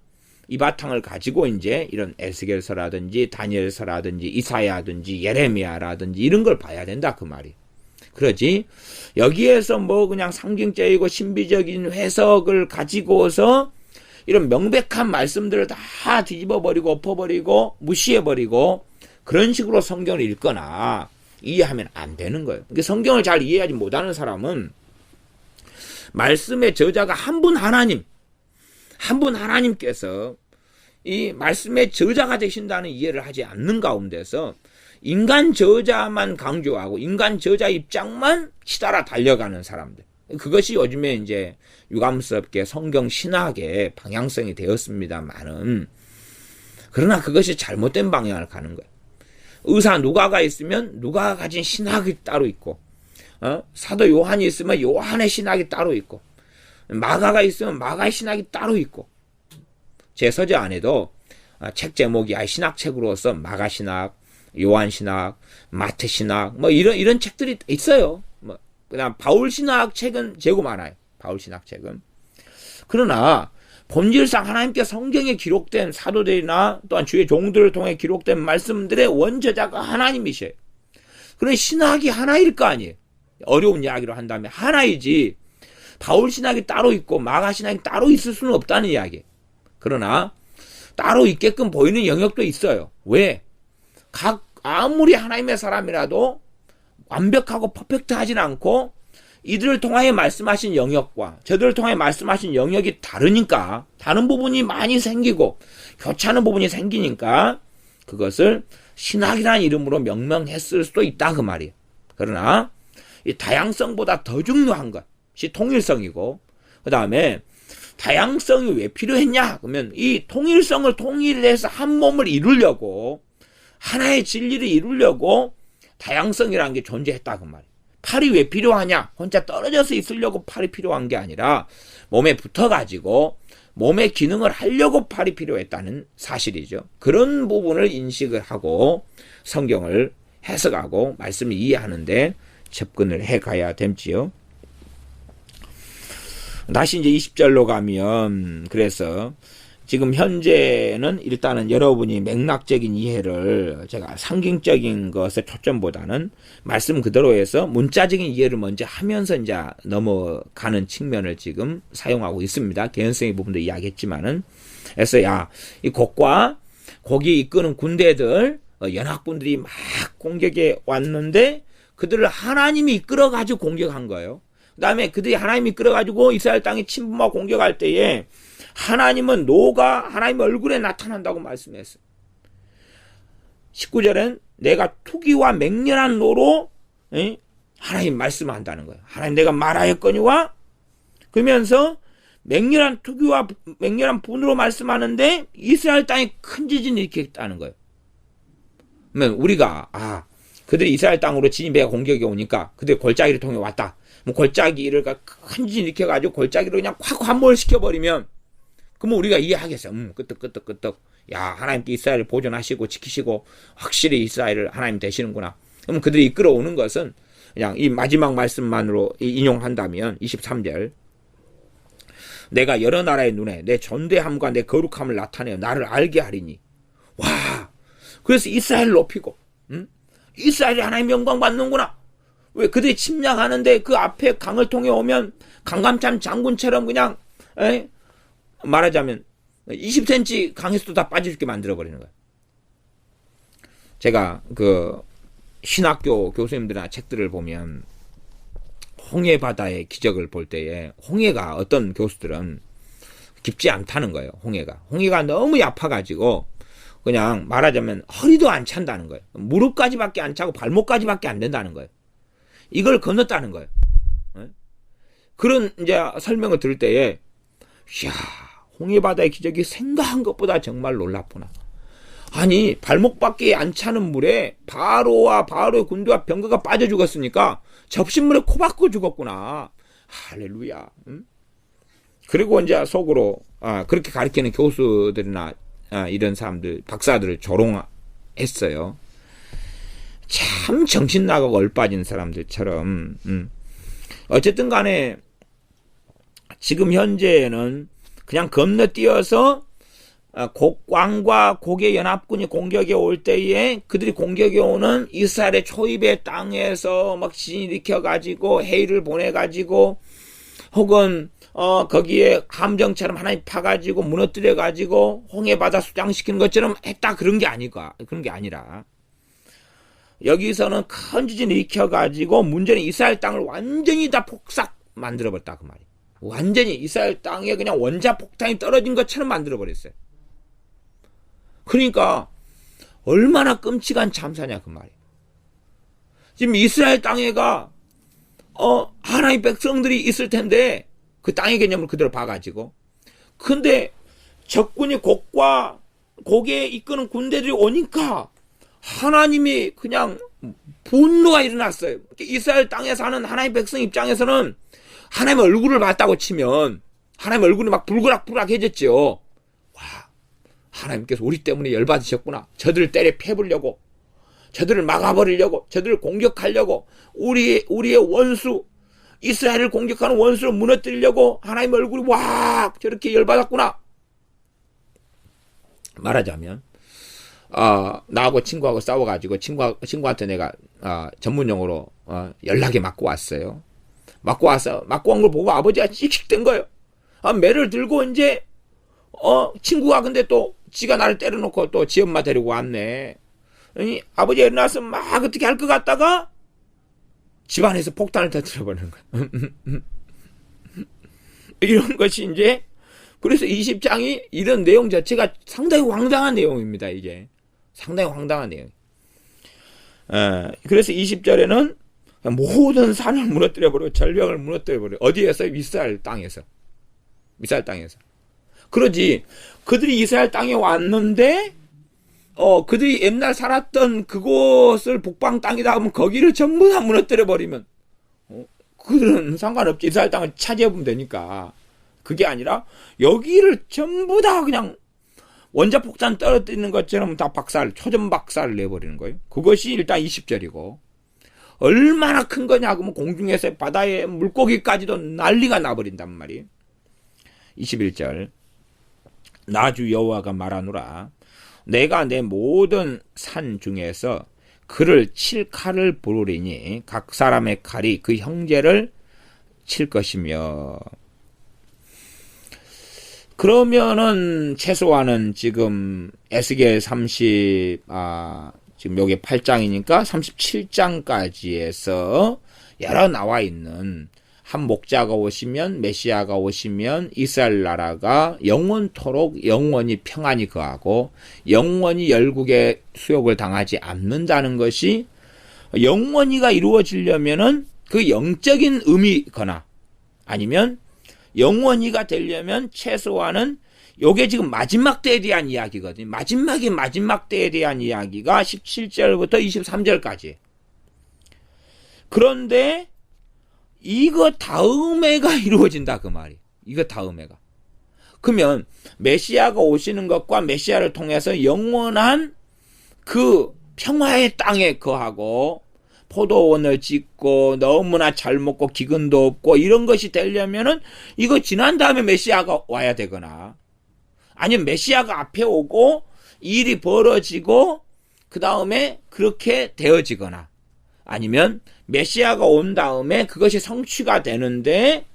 이 바탕을 가지고 이제 이런 에스겔서라든지 다니엘서라든지 이사야든지 예레미야라든지 이런 걸 봐야 된다 그 말이. 그러지 여기에서 그냥 상징적이고 신비적인 해석을 가지고서 이런 명백한 말씀들을 다 뒤집어버리고 엎어버리고 무시해버리고 그런 식으로 성경을 읽거나 이해하면 안 되는 거예요. 그러니까 성경을 잘 이해하지 못하는 사람은 말씀의 저자가 한 분 하나님께서 이 말씀의 저자가 되신다는 이해를 하지 않는 가운데서 인간 저자만 강조하고 인간 저자 입장만 치달아 달려가는 사람들. 그것이 요즘에 이제 유감스럽게 성경 신학의 방향성이 되었습니다만은 그러나 그것이 잘못된 방향을 가는 거예요. 의사 누가가 있으면 누가가 가진 신학이 따로 있고 사도 요한이 있으면 요한의 신학이 따로 있고 마가가 있으면 마가의 신학이 따로 있고 제 서재 안에도 책 제목이 신학책으로서 마가 신학, 요한 신학, 마태 신학 이런 책들이 있어요. 그다음 바울 신학 책은 재고 많아요. 바울 신학 책은. 그러나 본질상 하나님께 성경에 기록된 사도들이나 또한 주의 종들을 통해 기록된 말씀들의 원저자가 하나님이셔요. 그런 신학이 하나일 거 아니에요. 어려운 이야기로 한다면 하나이지 바울 신학이 따로 있고 마가 신학이 따로 있을 수는 없다는 이야기예요. 그러나 따로 있게끔 보이는 영역도 있어요. 왜? 아무리 하나님의 사람이라도 완벽하고 퍼펙트하진 않고 이들을 통하여 말씀하신 영역과 저들을 통하여 말씀하신 영역이 다르니까 다른 부분이 많이 생기고 교차하는 부분이 생기니까 그것을 신학이라는 이름으로 명명했을 수도 있다 그 말이에요. 그러나 이 다양성보다 더 중요한 것이 통일성이고 그 다음에 다양성이 왜 필요했냐 그러면 이 통일성을 통일해서 한 몸을 이루려고 하나의 진리를 이루려고 다양성이라는 게 존재했다 그 말이에요. 팔이 왜 필요하냐? 혼자 떨어져서 있으려고 팔이 필요한 게 아니라 몸에 붙어가지고 몸의 기능을 하려고 팔이 필요했다는 사실이죠. 그런 부분을 인식을 하고 성경을 해석하고 말씀을 이해하는데 접근을 해가야 되지요. 다시 이제 20절로 가면 그래서 지금 현재는 일단은 여러분이 맥락적인 이해를 제가 상징적인 것에 초점보다는 말씀 그대로 해서 문자적인 이해를 먼저 하면서 이제 넘어가는 측면을 지금 사용하고 있습니다. 개연성의 부분도 이야기했지만은. 그래서 이 곡과 곡이 이끄는 군대들, 연합군들이 막 공격에 왔는데 그들을 하나님이 이끌어가지고 공격한 거예요. 그 다음에 그들이 하나님이 이끌어가지고 이스라엘 땅에 침범하고 공격할 때에 하나님은 노가 하나님의 얼굴에 나타난다고 말씀했어요. 19절엔 내가 투기와 맹렬한 노로 하나님 말씀한다는 거예요. 하나님 내가 말하였거니와 그러면서 맹렬한 투기와 맹렬한 분으로 말씀하는데 이스라엘 땅에 큰 지진이 일으켰다는 거예요. 그러면 우리가 그들이 이스라엘 땅으로 진입해 공격이 오니까 그들이 골짜기를 통해 왔다. 뭐 골짜기를 큰 지진 일으켜가지고 골짜기를 그냥 확 함몰시켜버리면 그러면 우리가 이해하겠어요. 끄떡끄떡끄떡. 하나님께 이스라엘을 보존하시고 지키시고 확실히 이스라엘을 하나님 되시는구나. 그러면 그들이 이끌어오는 것은 그냥 이 마지막 말씀만으로 인용한다면 23절 내가 여러 나라의 눈에 내 존대함과 내 거룩함을 나타내어 나를 알게 하리니 그래서 이스라엘을 높이고 이스라엘이 하나님의 영광 받는구나. 왜 그들이 침략하는데 그 앞에 강을 통해 오면 강감찬 장군처럼 그냥 말하자면 20cm 강에서도 다 빠져죽게 만들어버리는 거예요. 제가 그 신학교 교수님들이나 책들을 보면 홍해 바다의 기적을 볼 때에 홍해가 어떤 교수들은 깊지 않다는 거예요. 홍해가 너무 얕아가지고 그냥 말하자면 허리도 안 찬다는 거예요. 무릎까지밖에 안 차고 발목까지밖에 안 된다는 거예요. 이걸 건넜다는 거예요. 그런 이제 설명을 들을 때에 홍해 바다의 기적이 생각한 것보다 정말 놀랍구나. 아니 발목밖에 안 차는 물에 바로와 바로의 군대와 병거가 빠져 죽었으니까 접신물에 코 박고 죽었구나. 할렐루야. 그리고 이제 속으로 그렇게 가르치는 교수들이나 이런 사람들 박사들을 조롱했어요. 참 정신 나가고 얼빠진 사람들처럼. 어쨌든 간에 지금 현재는 그냥 건너뛰어서 곡광과 곡의 연합군이 공격에 올 때에 그들이 공격에 오는 이스라엘의 초입의 땅에서 막 지진 일으켜가지고 해일을 보내가지고 혹은 거기에 함정처럼 하나님 파가지고 무너뜨려가지고 홍해바다 수장시키는 것처럼 했다 그런 게 아니라 여기서는 큰 지진을 일으켜가지고 문제는 이스라엘 땅을 완전히 다 폭삭 만들어버렸다 그 말이에요. 완전히 이스라엘 땅에 그냥 원자폭탄이 떨어진 것처럼 만들어버렸어요. 그러니까 얼마나 끔찍한 참사냐 그 말이에요. 지금 이스라엘 땅에가 하나님의 백성들이 있을 텐데 그 땅의 개념을 그대로 봐가지고 근데 적군이 곡에 이끄는 군대들이 오니까 하나님이 그냥 분노가 일어났어요. 이스라엘 땅에 사는 하나님의 백성 입장에서는 하나님의 얼굴을 봤다고 치면 하나님의 얼굴이 막 불그락불락해졌죠. 하나님께서 우리 때문에 열받으셨구나. 저들을 때려 패보려고, 저들을 막아버리려고, 저들을 공격하려고, 우리의 원수, 이스라엘을 공격하는 원수를 무너뜨리려고 하나님의 얼굴이 저렇게 열받았구나. 말하자면 나하고 친구하고 싸워가지고 친구한테 내가 전문용어로 연락이 맞고 왔어요. 맞고 온 걸 보고 아버지가 씩씩된 거예요. 매를 들고 이제 친구가 근데 또 지가 나를 때려놓고 또 지 엄마 데리고 왔네. 아니, 아버지가 일어나서 막 어떻게 할 것 같다가 집안에서 폭탄을 터뜨려버리는 거야. 이런 것이 이제 그래서 20장이 이런 내용 자체가 상당히 황당한 내용입니다. 이게 상당히 황당한 내용. 그래서 20절에는 모든 산을 무너뜨려버리고 절벽을 무너뜨려버려. 어디에서? 이스라엘 땅에서. 그러지 그들이 이스라엘 땅에 왔는데 그들이 옛날 살았던 그곳을 북방 땅이다 하면 거기를 전부 다 무너뜨려버리면 그들은 상관없지. 이스라엘 땅을 차지해보면 되니까. 그게 아니라 여기를 전부 다 그냥 원자폭탄 떨어뜨리는 것처럼 다 초전 박살을 내버리는 거예요. 그것이 일단 20절이고 얼마나 큰 거냐 그러면 공중에서 바다에 물고기까지도 난리가 나버린단 말이에요. 21절 나 주 여호와가 말하노라. 내가 내 모든 산 중에서 그를 칠 칼을 부르리니 각 사람의 칼이 그 형제를 칠 것이며. 그러면은 최소한은 지금 에스겔 지금 요게 8장이니까 37장까지에서 여러 나와 있는 한 목자가 오시면, 메시아가 오시면 이스라엘 나라가 영원토록 영원히 평안히 거하고 영원히 열국의 수욕을 당하지 않는다는 것이, 영원히가 이루어지려면은 그 영적인 의미거나 아니면 영원히가 되려면 최소한은 요게 지금 마지막 때에 대한 이야기거든요. 마지막 때에 대한 이야기가 17절부터 23절까지. 그런데 이거 다음에가 이루어진다 그 말이. 이거 다음에가. 그러면 메시아가 오시는 것과 메시아를 통해서 영원한 그 평화의 땅에 거하고 포도원을 짓고 너무나 잘 먹고 기근도 없고 이런 것이 되려면은 이거 지난 다음에 메시아가 와야 되거나, 아니면 메시아가 앞에 오고 일이 벌어지고 그 다음에 그렇게 되어지거나, 아니면 메시아가 온 다음에 그것이 성취가 되는데,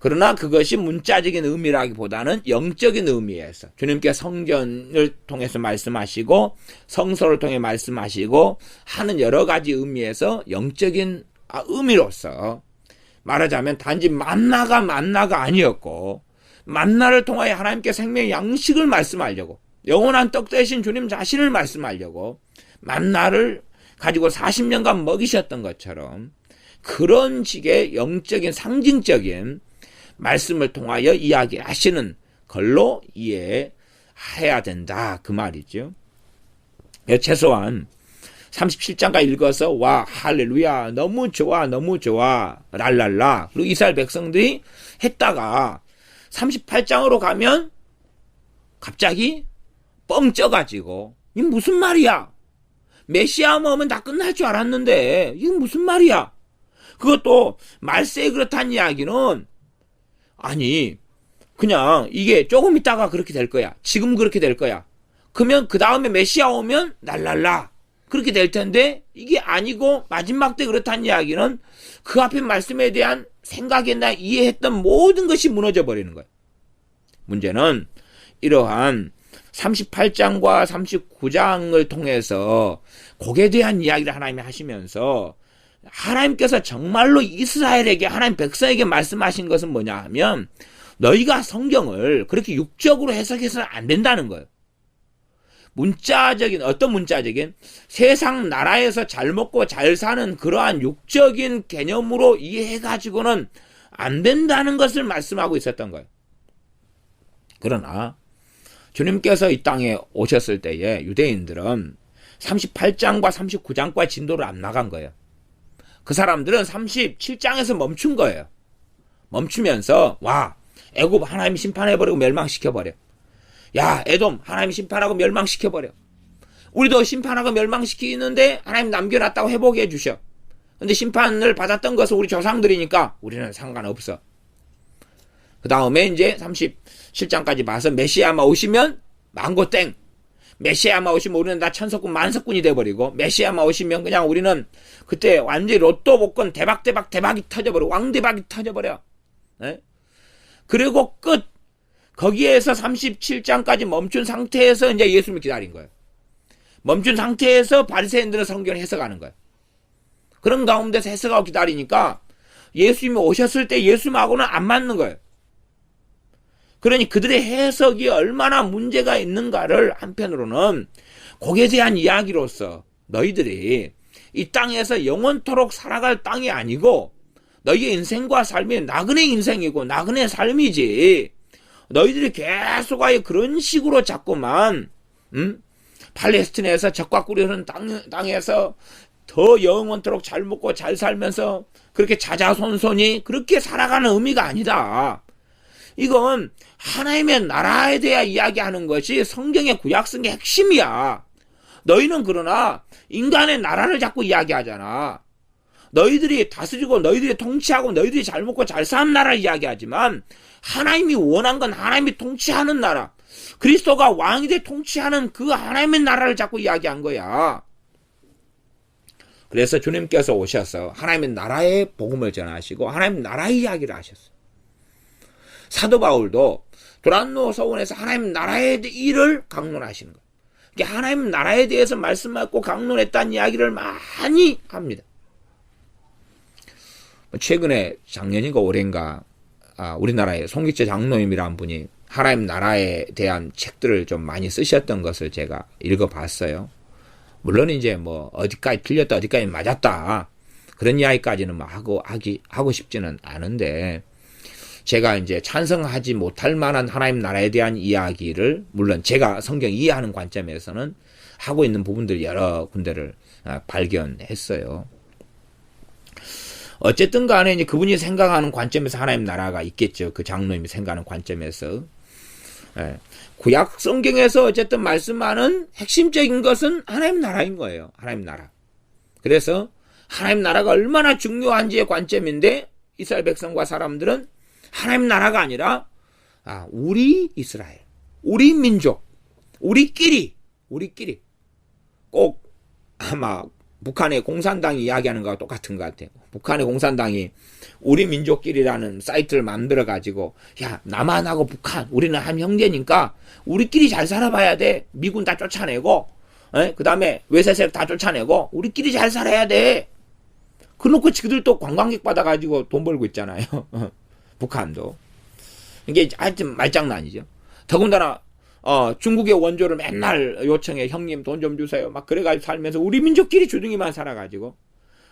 그러나 그것이 문자적인 의미라기보다는 영적인 의미에서 주님께 성전을 통해서 말씀하시고 성서를 통해 말씀하시고 하는 여러 가지 의미에서 영적인 의미로서 말하자면 단지 만나가 아니었고, 만나를 통하여 하나님께 생명의 양식을 말씀하려고, 영원한 떡 대신 주님 자신을 말씀하려고 만나를 가지고 40년간 먹이셨던 것처럼 그런 식의 영적인 상징적인 말씀을 통하여 이야기하시는 걸로 이해해야 된다 그 말이죠. 최소한 37장까지 읽어서 와 할렐루야 너무 좋아 랄랄라 그리고 이스라엘 백성들이 했다가 38장으로 가면 갑자기 뻥 쪄가지고 이게 무슨 말이야, 메시아만 오면 다 끝날 줄 알았는데 이게 무슨 말이야. 그것도 말세에 그렇다는 이야기는 아니 그냥 이게 조금 있다가 그렇게 될 거야, 지금 그렇게 될 거야, 그러면 그 다음에 메시아 오면 날랄라 그렇게 될 텐데, 이게 아니고 마지막 때 그렇다는 이야기는 그 앞에 말씀에 대한 생각이나 이해했던 모든 것이 무너져 버리는 거예요. 문제는 이러한 38장과 39장을 통해서 곡에 대한 이야기를 하나님이 하시면서 하나님께서 정말로 이스라엘에게, 하나님 백성에게 말씀하신 것은 뭐냐 하면, 너희가 성경을 그렇게 육적으로 해석해서는 안 된다는 거예요. 어떤 문자적인 세상 나라에서 잘 먹고 잘 사는 그러한 육적인 개념으로 이해해가지고는 안 된다는 것을 말씀하고 있었던 거예요. 그러나 주님께서 이 땅에 오셨을 때에 유대인들은 38장과 39장과 진도를 안 나간 거예요. 그 사람들은 37장에서 멈춘 거예요. 멈추면서 와 애굽 하나님이 심판해버리고 멸망시켜버려, 야 에돔 하나님이 심판하고 멸망시켜버려, 우리도 심판하고 멸망시키는데 하나님 남겨놨다고 회복해 주셔. 근데 심판을 받았던 것은 우리 조상들이니까 우리는 상관없어. 그 다음에 이제 37장까지 봐서 메시아만 오시면 망고땡, 메시아만 오시면 우리는 다 천석군 만석군이 돼버리고, 메시아만 오시면 그냥 우리는 그때 완전히 로또 복권 대박이 터져버려, 왕대박이 터져버려. 네? 그리고 끝. 거기에서 37장까지 멈춘 상태에서 이제 예수님을 기다린 거예요. 멈춘 상태에서 바리새인들은 성경을 해석하는 거예요. 그런 가운데서 해석하고 기다리니까 예수님이 오셨을 때 예수님하고는 안 맞는 거예요. 그러니 그들의 해석이 얼마나 문제가 있는가를 한편으로는 곡에 대한 이야기로서 너희들이 이 땅에서 영원토록 살아갈 땅이 아니고 너희의 인생과 삶이 나그네 인생이고 나그네 삶이지, 너희들이 계속하여 그런 식으로 자꾸만 팔레스틴에서 적과 꿀이 흐르는 땅에서 더 영원토록 잘 먹고 잘 살면서 그렇게 자자손손이 그렇게 살아가는 의미가 아니다. 이건 하나님의 나라에 대해 이야기하는 것이 성경의 구약성의 핵심이야. 너희는 그러나 인간의 나라를 자꾸 이야기하잖아. 너희들이 다스리고 너희들이 통치하고 너희들이 잘 먹고 잘 사는 나라를 이야기하지만, 하나님이 원한 건 하나님이 통치하는 나라, 그리스도가 왕이 돼 통치하는 그 하나님의 나라를 자꾸 이야기한 거야. 그래서 주님께서 오셔서 하나님의 나라의 복음을 전하시고 하나님의 나라의 이야기를 하셨어요. 사도 바울도 두란노 서원에서 하나님의 나라의 일을 강론하시는 거예요. 그러니까 하나님의 나라에 대해서 말씀하고 강론했다는 이야기를 많이 합니다. 최근에 작년인가 올해인가 우리나라의 송기채 장로님이라는 분이 하나님 나라에 대한 책들을 좀 많이 쓰셨던 것을 제가 읽어봤어요. 물론 이제 뭐 어디까지 틀렸다 어디까지 맞았다 그런 이야기까지는 뭐 하고 싶지는 않은데, 제가 이제 찬성하지 못할 만한 하나님 나라에 대한 이야기를 물론 제가 성경 이해하는 관점에서는 하고 있는 부분들 여러 군데를 발견했어요. 어쨌든 간에 이제 그분이 생각하는 관점에서 하나님 나라가 있겠죠. 그 장로님이 생각하는 관점에서. 구약 성경에서 어쨌든 말씀하는 핵심적인 것은 하나님 나라인 거예요. 하나님 나라. 그래서 하나님 나라가 얼마나 중요한지의 관점인데, 이스라엘 백성과 사람들은 하나님 나라가 아니라 우리 이스라엘, 우리 민족, 우리끼리 꼭 아마 북한의 공산당이 이야기하는 거와 똑같은 것 같아요. 북한의 공산당이 우리 민족끼리라는 사이트를 만들어가지고, 야, 남한하고 북한, 우리는 한 형제니까 우리끼리 잘 살아봐야 돼. 미군 다 쫓아내고, 그 다음에 외세세력 다 쫓아내고, 우리끼리 잘 살아야 돼. 그놓고 지들 또 관광객 받아가지고 돈 벌고 있잖아요. 북한도. 이게 하여튼 말장난이죠. 더군다나 중국의 원조를 맨날 요청해. 형님 돈 좀 주세요. 막 그래가지고 살면서 우리 민족끼리 주둥이만 살아가지고,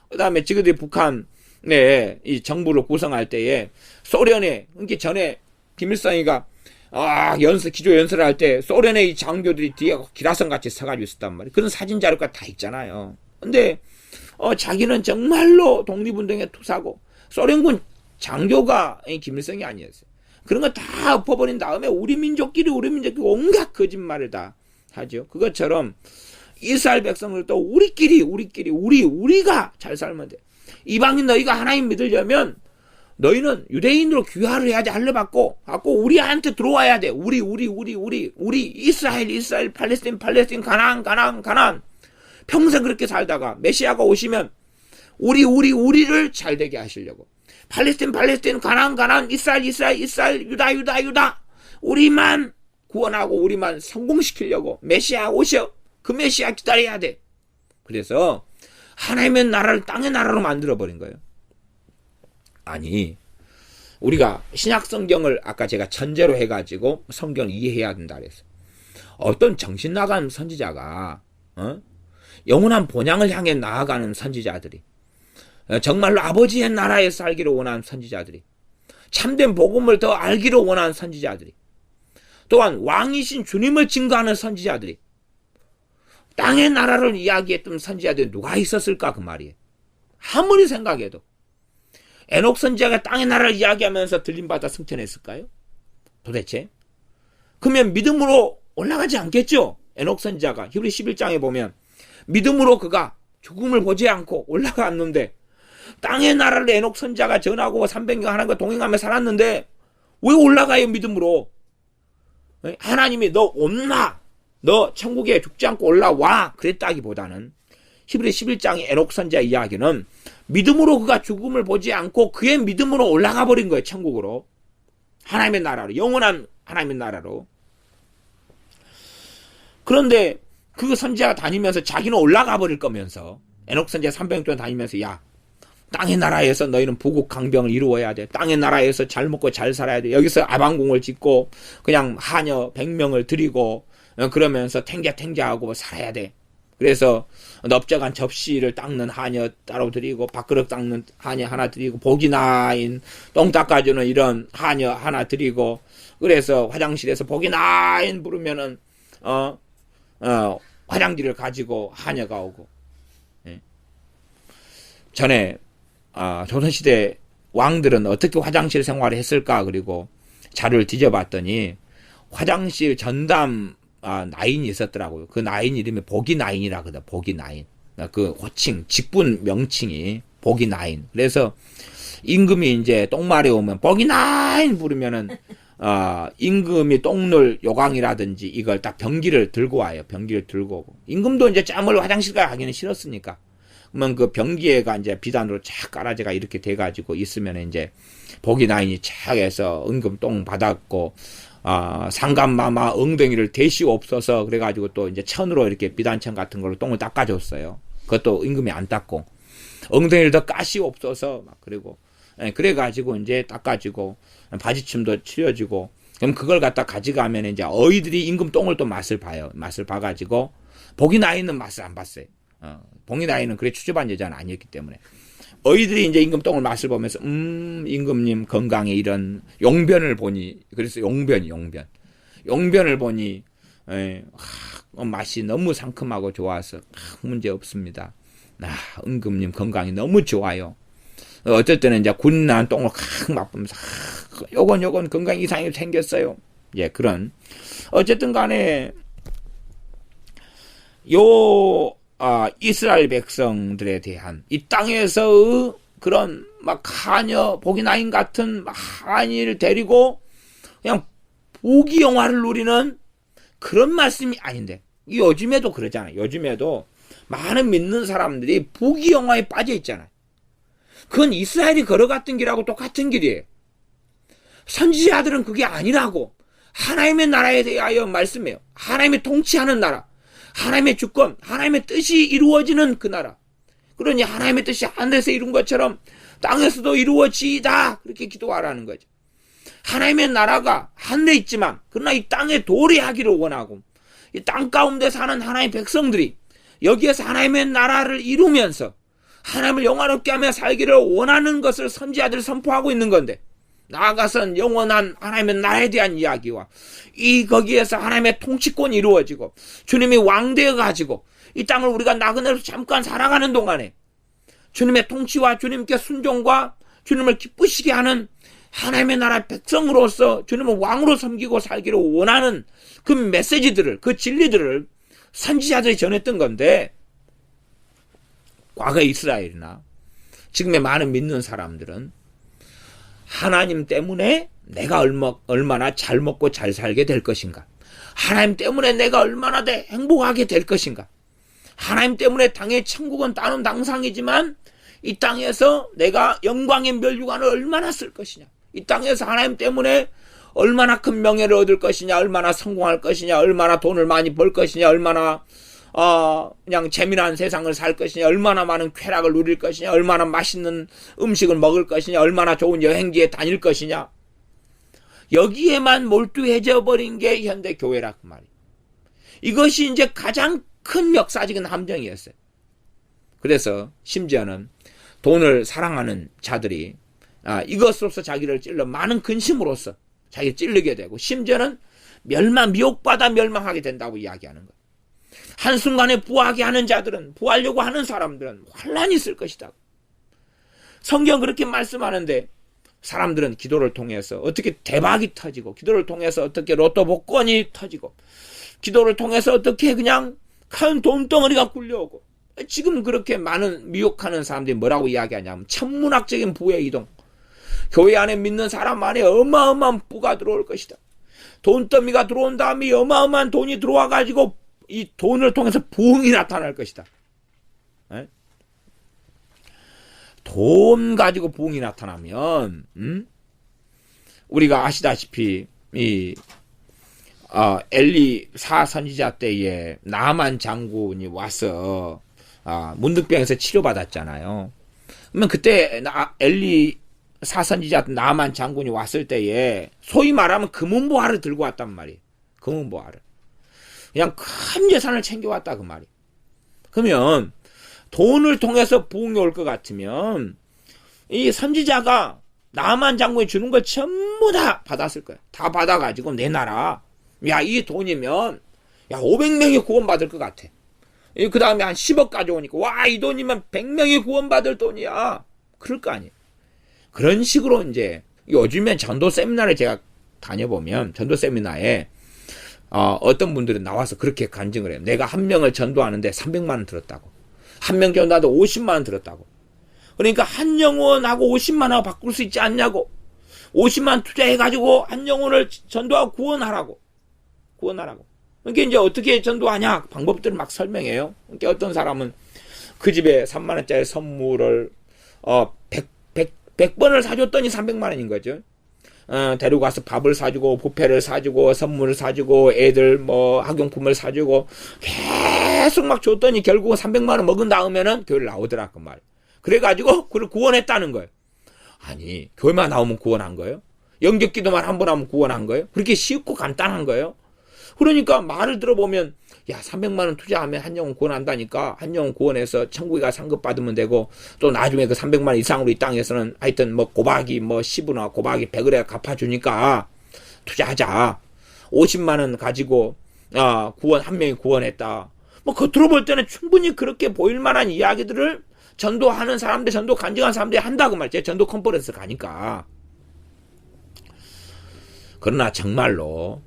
그 다음에 지그들이 북한의 이 정부를 구성할 때에 소련에, 그러니까 전에 김일성이가 기조 연설을 할 때 소련의 이 장교들이 뒤에 기라성 같이 서가지고 있었단 말이에요. 그런 사진 자료가 다 있잖아요. 근데 자기는 정말로 독립운동에 투사고 소련군 장교가 김일성이 아니었어요. 그런 거 다 엎어버린 다음에 우리 민족끼리 온갖 거짓말을 다 하죠. 그것처럼 이스라엘 백성들도 우리가 잘 살면 돼. 이방인 너희가 하나님 믿으려면 너희는 유대인으로 귀화를 해야지. 할례받고 우리한테 들어와야 돼. 우리 이스라엘 팔레스틴 가나안 평생 그렇게 살다가 메시아가 오시면 우리를 잘 되게 하시려고, 팔레스틴 가나안 이스라엘 유다 우리만 구원하고 우리만 성공시키려고 메시아 오셔. 그 메시아 기다려야 돼. 그래서 하나님의 나라를 땅의 나라로 만들어버린 거예요. 아니, 우리가 신약 성경을 아까 제가 전제로 해가지고 성경을 이해해야 된다 그랬어요. 어떤 정신 나간 선지자가 영원한 본향을 향해 나아가는 선지자들이, 정말로 아버지의 나라에 살기를 원하는 선지자들이, 참된 복음을 더 알기를 원하는 선지자들이, 또한 왕이신 주님을 증거하는 선지자들이, 땅의 나라를 이야기했던 선지자들이 누가 있었을까 그 말이에요. 아무리 생각해도 에녹 선지자가 땅의 나라를 이야기하면서 들림받아 승천했을까요? 도대체? 그러면 믿음으로 올라가지 않겠죠? 에녹 선지자가 히브리 11장에 보면 믿음으로 그가 죽음을 보지 않고 올라갔는데, 땅의 나라를 에녹 선지자가 전하고 300년 하나님과 동행하며 살았는데 왜 올라가요? 믿음으로. 하나님이 너 온나, 너 천국에 죽지 않고 올라와 그랬다기보다는 히브리 11장의 에녹 선지자 이야기는 믿음으로 그가 죽음을 보지 않고 그의 믿음으로 올라가 버린 거예요. 천국으로, 하나님의 나라로, 영원한 하나님의 나라로. 그런데 그 선지자가 다니면서 자기는 올라가 버릴 거면서, 에녹 선지자 300년 동안 다니면서, 야, 땅의 나라에서 너희는 부국 강병을 이루어야 돼. 땅의 나라에서 잘 먹고 잘 살아야 돼. 여기서 아방궁을 짓고 그냥 하녀 100명을 드리고 그러면서 탱자하고 살아야 돼. 그래서 넓적한 접시를 닦는 하녀 따로 드리고, 밥그릇 닦는 하녀 하나 드리고, 복이 나인 똥 닦아주는 이런 하녀 하나 드리고, 그래서 화장실에서 복이 나인 부르면은 화장지를 가지고 하녀가 오고. 전에 조선시대 왕들은 어떻게 화장실 생활을 했을까, 그리고 자료를 뒤져봤더니 화장실 전담 나인이 있었더라고요. 그 나인 이름이 복이 나인이라 그러다. 복이 나인. 그 호칭, 직분 명칭이 복이 나인. 그래서 임금이 이제 똥마려 오면 복이 나인 부르면은 임금이 똥놀 요강이라든지 이걸 딱 병기를 들고 와요. 병기를 들고 오고. 임금도 이제 짬을 화장실 가기는 싫었으니까. 그러면 그 병기에가 이제 비단으로 쫙 깔아져가 이렇게 돼가지고 있으면 이제 복이나인이 쫙 해서 임금 똥 받았고, 상감마마 엉덩이를 대시옵소서 그래가지고 또 이제 천으로 이렇게 비단천 같은 걸로 똥을 닦아줬어요. 그것도 임금이 안 닦고, 엉덩이를 더 까시옵소서 막 그리고, 그래가지고 이제 닦아지고, 바지춤도 치려지고, 그럼 그걸 갖다 가져가면 이제 어이들이 임금 똥을 또 맛을 봐요. 맛을 봐가지고, 복이나인은 맛을 안 봤어요. 복이나인은 그래 추접한 여자는 아니었기 때문에. 어이들이 이제 임금 똥을 맛을 보면서, 임금님 건강에 이런 용변을 보니, 그래서 용변을 보니, 맛이 너무 상큼하고 좋아서, 문제 없습니다. 임금님 건강이 너무 좋아요. 어쨌든 이제 군난 똥을 맛보면서, 요건 건강 이상이 생겼어요. 예, 그런. 어쨌든 간에, 이스라엘 백성들에 대한 이 땅에서의 그런 막 하녀, 복이나인 같은 한이를 데리고 그냥 부귀 영화를 누리는 그런 말씀이 아닌데, 요즘에도 그러잖아요. 요즘에도 많은 믿는 사람들이 부귀 영화에 빠져 있잖아요. 그건 이스라엘이 걸어갔던 길하고 똑같은 길이에요. 선지자들은 그게 아니라고 하나님의 나라에 대하여 말씀해요. 하나님의 통치하는 나라, 하나님의 주권, 하나님의 뜻이 이루어지는 그 나라. 그러니 하나님의 뜻이 하늘에서 이룬 것처럼 땅에서도 이루어지이다, 그렇게 기도하라는 거죠. 하나님의 나라가 하늘에 있지만 그러나 이 땅에 도래하기를 원하고, 이 땅 가운데 사는 하나님의 백성들이 여기에서 하나님의 나라를 이루면서 하나님을 영화롭게 하며 살기를 원하는 것을 선지자들이 선포하고 있는 건데, 나아가선 영원한 하나님의 나라에 대한 이야기와 거기에서 하나님의 통치권이 이루어지고 주님이 왕되어 가지고 이 땅을 우리가 나그네로 잠깐 살아가는 동안에 주님의 통치와 주님께 순종과 주님을 기쁘시게 하는 하나님의 나라 백성으로서 주님을 왕으로 섬기고 살기를 원하는 그 메시지들을, 그 진리들을 선지자들이 전했던 건데, 과거 이스라엘이나 지금의 많은 믿는 사람들은 하나님 때문에 내가 얼마나 잘 먹고 잘 살게 될 것인가, 하나님 때문에 내가 얼마나 더 행복하게 될 것인가, 하나님 때문에 당의 천국은 다른 당상이지만 이 땅에서 내가 영광의 멸류관을 얼마나 쓸 것이냐, 이 땅에서 하나님 때문에 얼마나 큰 명예를 얻을 것이냐, 얼마나 성공할 것이냐, 얼마나 돈을 많이 벌 것이냐, 얼마나 그냥 재미난 세상을 살 것이냐, 얼마나 많은 쾌락을 누릴 것이냐, 얼마나 맛있는 음식을 먹을 것이냐, 얼마나 좋은 여행지에 다닐 것이냐, 여기에만 몰두해져 버린 게 현대 교회라 그 말이에요. 이것이 이제 가장 큰 역사적인 함정이었어요. 그래서 심지어는 돈을 사랑하는 자들이 이것으로서 자기를 찔러 많은 근심으로써 자기를 찔르게 되고, 심지어는 미혹받아 멸망하게 된다고 이야기하는 거예요. 한순간에 부하게 하는 자들은, 부하려고 하는 사람들은 환란이 있을 것이다. 성경 그렇게 말씀하는데, 사람들은 기도를 통해서 어떻게 대박이 터지고, 기도를 통해서 어떻게 로또 복권이 터지고, 기도를 통해서 어떻게 그냥 큰 돈덩어리가 굴려오고, 지금 그렇게 많은 미혹하는 사람들이 뭐라고 이야기하냐면 천문학적인 부의 이동, 교회 안에 믿는 사람 안에 어마어마한 부가 들어올 것이다. 돈더미가 들어온 다음에 어마어마한 돈이 들어와가지고 이 돈을 통해서 부흥이 나타날 것이다. 돈 가지고 부흥이 나타나면, 우리가 아시다시피 엘리사 선지자 때에 나만 장군이 와서 문득병에서 치료받았잖아요. 그러면 그때 엘리사 선지자 나만 장군이 왔을 때에 소위 말하면 금은보화를 들고 왔단 말이에요. 금은보화를. 그냥 큰 재산을 챙겨왔다 그 말이에요. 그러면 돈을 통해서 부흥이 올 것 같으면 이 선지자가 나만 장군이 주는 걸 전부 다 받았을 거예요. 다 받아가지고 내 나라, 이 돈이면 500명이 구원받을 것 같아. 그 다음에 한 10억 가져오니까 이 돈이면 100명이 구원받을 돈이야. 그럴 거 아니에요. 그런 식으로 이제 요즘엔 전도 세미나를 제가 다녀보면 전도 세미나에 어떤 분들이 나와서 그렇게 간증을 해요. 내가 한 명을 전도하는데 300만 원 들었다고. 한 명 전도하는데 50만 원 들었다고. 그러니까 한 영혼하고 50만 원하고 바꿀 수 있지 않냐고. 50만 투자해가지고 한 영혼을 전도하고 구원하라고. 그러니까 이제 어떻게 전도하냐? 방법들을 막 설명해요. 그러니까 어떤 사람은 그 집에 3만원짜리 선물을, 100번을 사줬더니 300만원인 거죠. 데리고 가서 밥을 사주고, 부페를 사주고, 선물을 사주고, 애들 학용품을 사주고, 계속 막 줬더니 결국은 300만원 먹은 다음에는 교회를 나오더라, 그 말. 그래가지고, 그를 구원했다는 거예요. 아니, 교회만 나오면 구원한 거예요? 영접 기도만 한 번 하면 구원한 거예요? 그렇게 쉽고 간단한 거예요? 그러니까 말을 들어보면, 야, 300만원 투자하면 한 영혼 구원한다니까, 한 영혼 구원해서 천국에 가 상급받으면 되고, 또 나중에 그 300만원 이상으로 이 땅에서는 하여튼 곱하기 10이나 곱하기 100을 해 갚아주니까, 투자하자. 50만원 가지고, 구원, 한 명이 구원했다. 겉으로 볼 때는 충분히 그렇게 보일 만한 이야기들을 전도하는 사람들, 전도 간증한 사람들이 한다고 말이죠. 전도 컨퍼런스 가니까. 그러나 정말로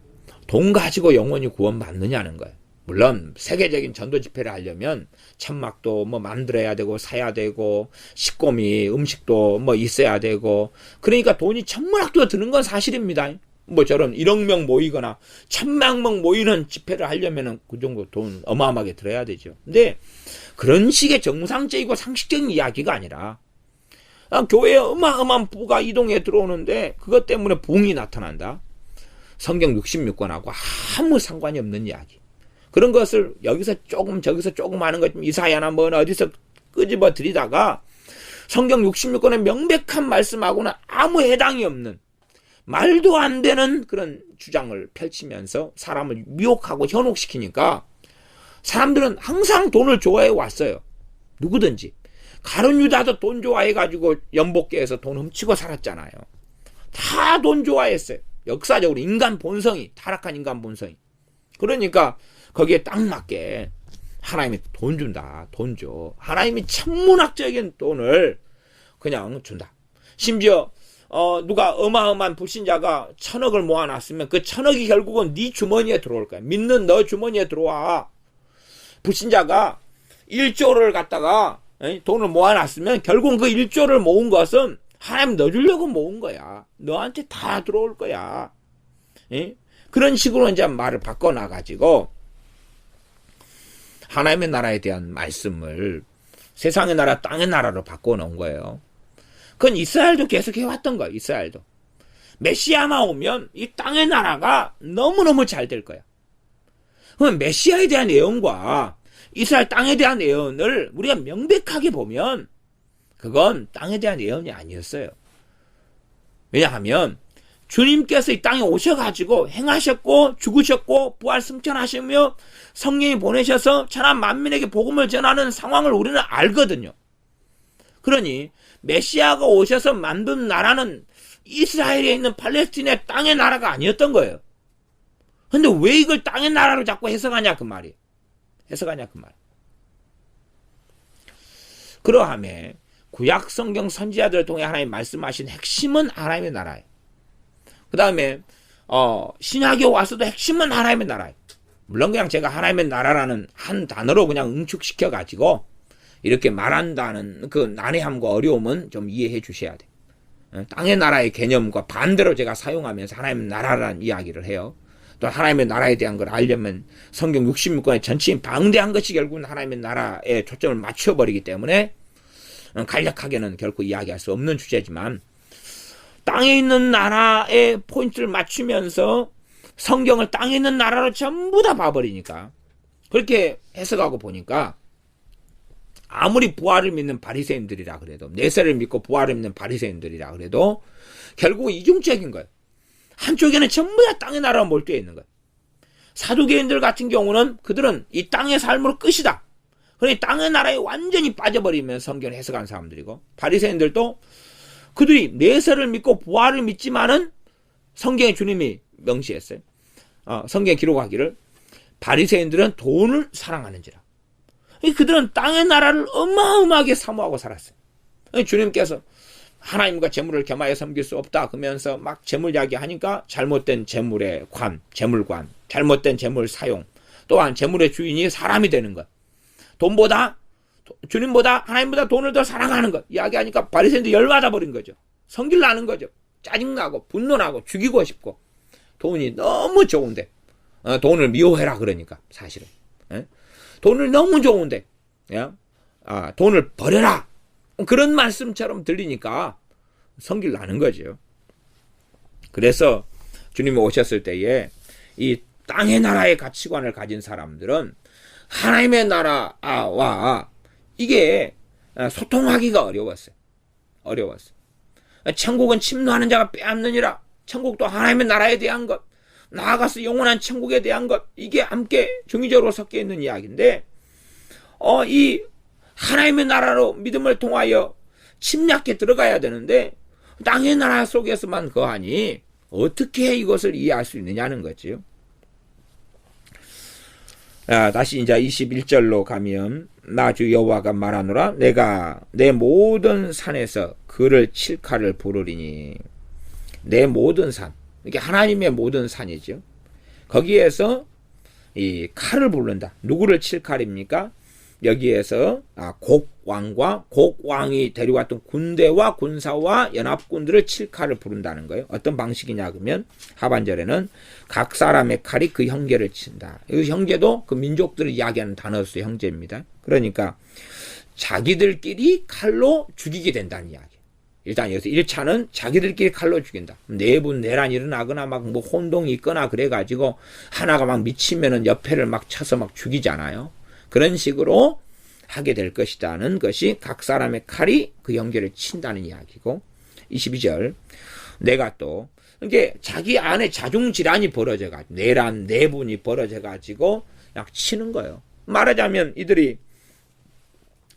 돈 가지고 영혼이 구원받느냐는 거예요. 물론 세계적인 전도 집회를 하려면 천막도 만들어야 되고 사야 되고 식고미 음식도 있어야 되고 그러니까 돈이 천문학도 드는 건 사실입니다. 저런 1억 명 모이거나 1000만 명 모이는 집회를 하려면은 그 정도 돈 어마어마하게 들어야 되죠. 근데 그런 식의 정상적이고 상식적인 이야기가 아니라 교회에 어마어마한 부가 이동해 들어오는데 그것 때문에 붕이 나타난다. 성경 66권하고 아무 상관이 없는 이야기. 그런 것을 여기서 조금 저기서 조금 하는 것 좀 이사야나 어디서 끄집어 들이다가 성경 66권의 명백한 말씀하고는 아무 해당이 없는 말도 안 되는 그런 주장을 펼치면서 사람을 미혹하고 현혹시키니까 사람들은 항상 돈을 좋아해 왔어요. 누구든지. 가룟 유다도 돈 좋아해가지고 연복계에서 돈 훔치고 살았잖아요. 다 돈 좋아했어요. 역사적으로 인간 본성이, 타락한 인간 본성이. 그러니까 거기에 딱 맞게 하나님이 돈 준다. 돈 줘. 하나님이 천문학적인 돈을 그냥 준다. 심지어 누가 어마어마한 불신자가 1000억을 모아놨으면 그 1000억이 결국은 네 주머니에 들어올 거야. 믿는 너 주머니에 들어와. 불신자가 1조를 갖다가 돈을 모아놨으면 결국은 그 1조를 모은 것은 하나님 너 주려고 모은 거야. 너한테 다 들어올 거야. 그런 식으로 이제 말을 바꿔놔가지고 하나님의 나라에 대한 말씀을 세상의 나라, 땅의 나라로 바꿔놓은 거예요. 그건 이스라엘도 계속 해왔던 거예요. 이스라엘도. 메시아만 오면 이 땅의 나라가 너무너무 잘 될 거야. 그럼 메시아에 대한 예언과 이스라엘 땅에 대한 예언을 우리가 명백하게 보면 그건 땅에 대한 예언이 아니었어요. 왜냐하면 주님께서 이 땅에 오셔가지고 행하셨고 죽으셨고 부활 승천하시며 성령이 보내셔서 천하 만민에게 복음을 전하는 상황을 우리는 알거든요. 그러니 메시아가 오셔서 만든 나라는 이스라엘에 있는 팔레스틴의 땅의 나라가 아니었던 거예요. 근데 왜 이걸 땅의 나라로 자꾸 해석하냐 그 말이에요. 해석하냐 그 말. 그러함에 구약 성경 선지자들을 통해 하나님 말씀하신 핵심은 하나님의 나라예요. 그 다음에 신약에 와서도 핵심은 하나님의 나라예요. 물론 그냥 제가 하나님의 나라라는 한 단어로 그냥 응축시켜 가지고 이렇게 말한다는 그 난해함과 어려움은 좀 이해해 주셔야 돼요. 땅의 나라의 개념과 반대로 제가 사용하면서 하나님의 나라라는 이야기를 해요. 또 하나님의 나라에 대한 걸 알려면 성경 66권의 전체인 방대한 것이 결국은 하나님의 나라에 초점을 맞춰버리기 때문에 간략하게는 결코 이야기할 수 없는 주제지만 땅에 있는 나라에 포인트를 맞추면서 성경을 땅에 있는 나라로 전부 다 봐버리니까 그렇게 해석하고 보니까 아무리 부활을 믿는 바리새인들이라 그래도 내세를 믿고 부활을 믿는 바리새인들이라 그래도 결국 이중적인 거예요. 한쪽에는 전부 다 땅의 나라로 몰두해 있는 거예요. 사두개인들 같은 경우는 그들은 이 땅의 삶으로 끝이다. 그러니 땅의 나라에 완전히 빠져버리면 성경을 해석한 사람들이고 바리새인들도 그들이 내세를 믿고 부활을 믿지만은 성경에 주님이 명시했어요. 성경에 기록하기를 바리새인들은 돈을 사랑하는지라. 그들은 땅의 나라를 어마어마하게 사모하고 살았어요. 주님께서 하나님과 재물을 겸하여 섬길 수 없다 그러면서 막 재물 이야기하니까 잘못된 재물의 재물관, 잘못된 재물 사용, 또한 재물의 주인이 사람이 되는 것. 돈보다 주님보다 하나님보다 돈을 더 사랑하는 것 이야기하니까 바리새인도 열받아 버린 거죠. 성질 나는 거죠. 짜증나고 분노나고 죽이고 싶고 돈이 너무 좋은데 돈을 미워해라 그러니까 사실은 돈을 너무 좋은데 돈을 버려라 그런 말씀처럼 들리니까 성질 나는 거죠. 그래서 주님이 오셨을 때에 이 땅의 나라의 가치관을 가진 사람들은 하나님의 나라와 이게 소통하기가 어려웠어요. 천국은 침노하는 자가 빼앗느니라. 천국도 하나님의 나라에 대한 것, 나아가서 영원한 천국에 대한 것, 이게 함께 중의적으로 섞여 있는 이야기인데 이 하나님의 나라로 믿음을 통하여 침략해 들어가야 되는데 땅의 나라 속에서만 거하니 어떻게 이것을 이해할 수 있느냐는 거지요. 다시 이제 21절로 가면 나 주 여호와가 말하노라 내가 내 모든 산에서 그를 칠칼을 부르리니. 내 모든 산, 이게 하나님의 모든 산이죠. 거기에서 이 칼을 부른다. 누구를 칠칼입니까? 여기에서 곡왕과 곡왕이 데려왔던 군대와 군사와 연합군들을 칠칼을 부른다는 거예요. 어떤 방식이냐 그러면 하반절에는 각 사람의 칼이 그 형제를 친다. 이 형제도 그 민족들을 이야기하는 단어로서 형제입니다. 그러니까 자기들끼리 칼로 죽이게 된다는 이야기. 일단 여기서 1차는 자기들끼리 칼로 죽인다. 내분 내란이 일어나거나 막 뭐 혼동이 있거나 그래가지고 하나가 막 미치면은 옆에를 막 쳐서 막 죽이잖아요. 그런 식으로 하게 될 것이다는 것이 각 사람의 칼이 그 형제를 친다는 이야기고, 22절 내가 또 이게 자기 안에 자중질환이 벌어져가지고 내란 내분이 벌어져가지고 약 치는 거예요. 말하자면 이들이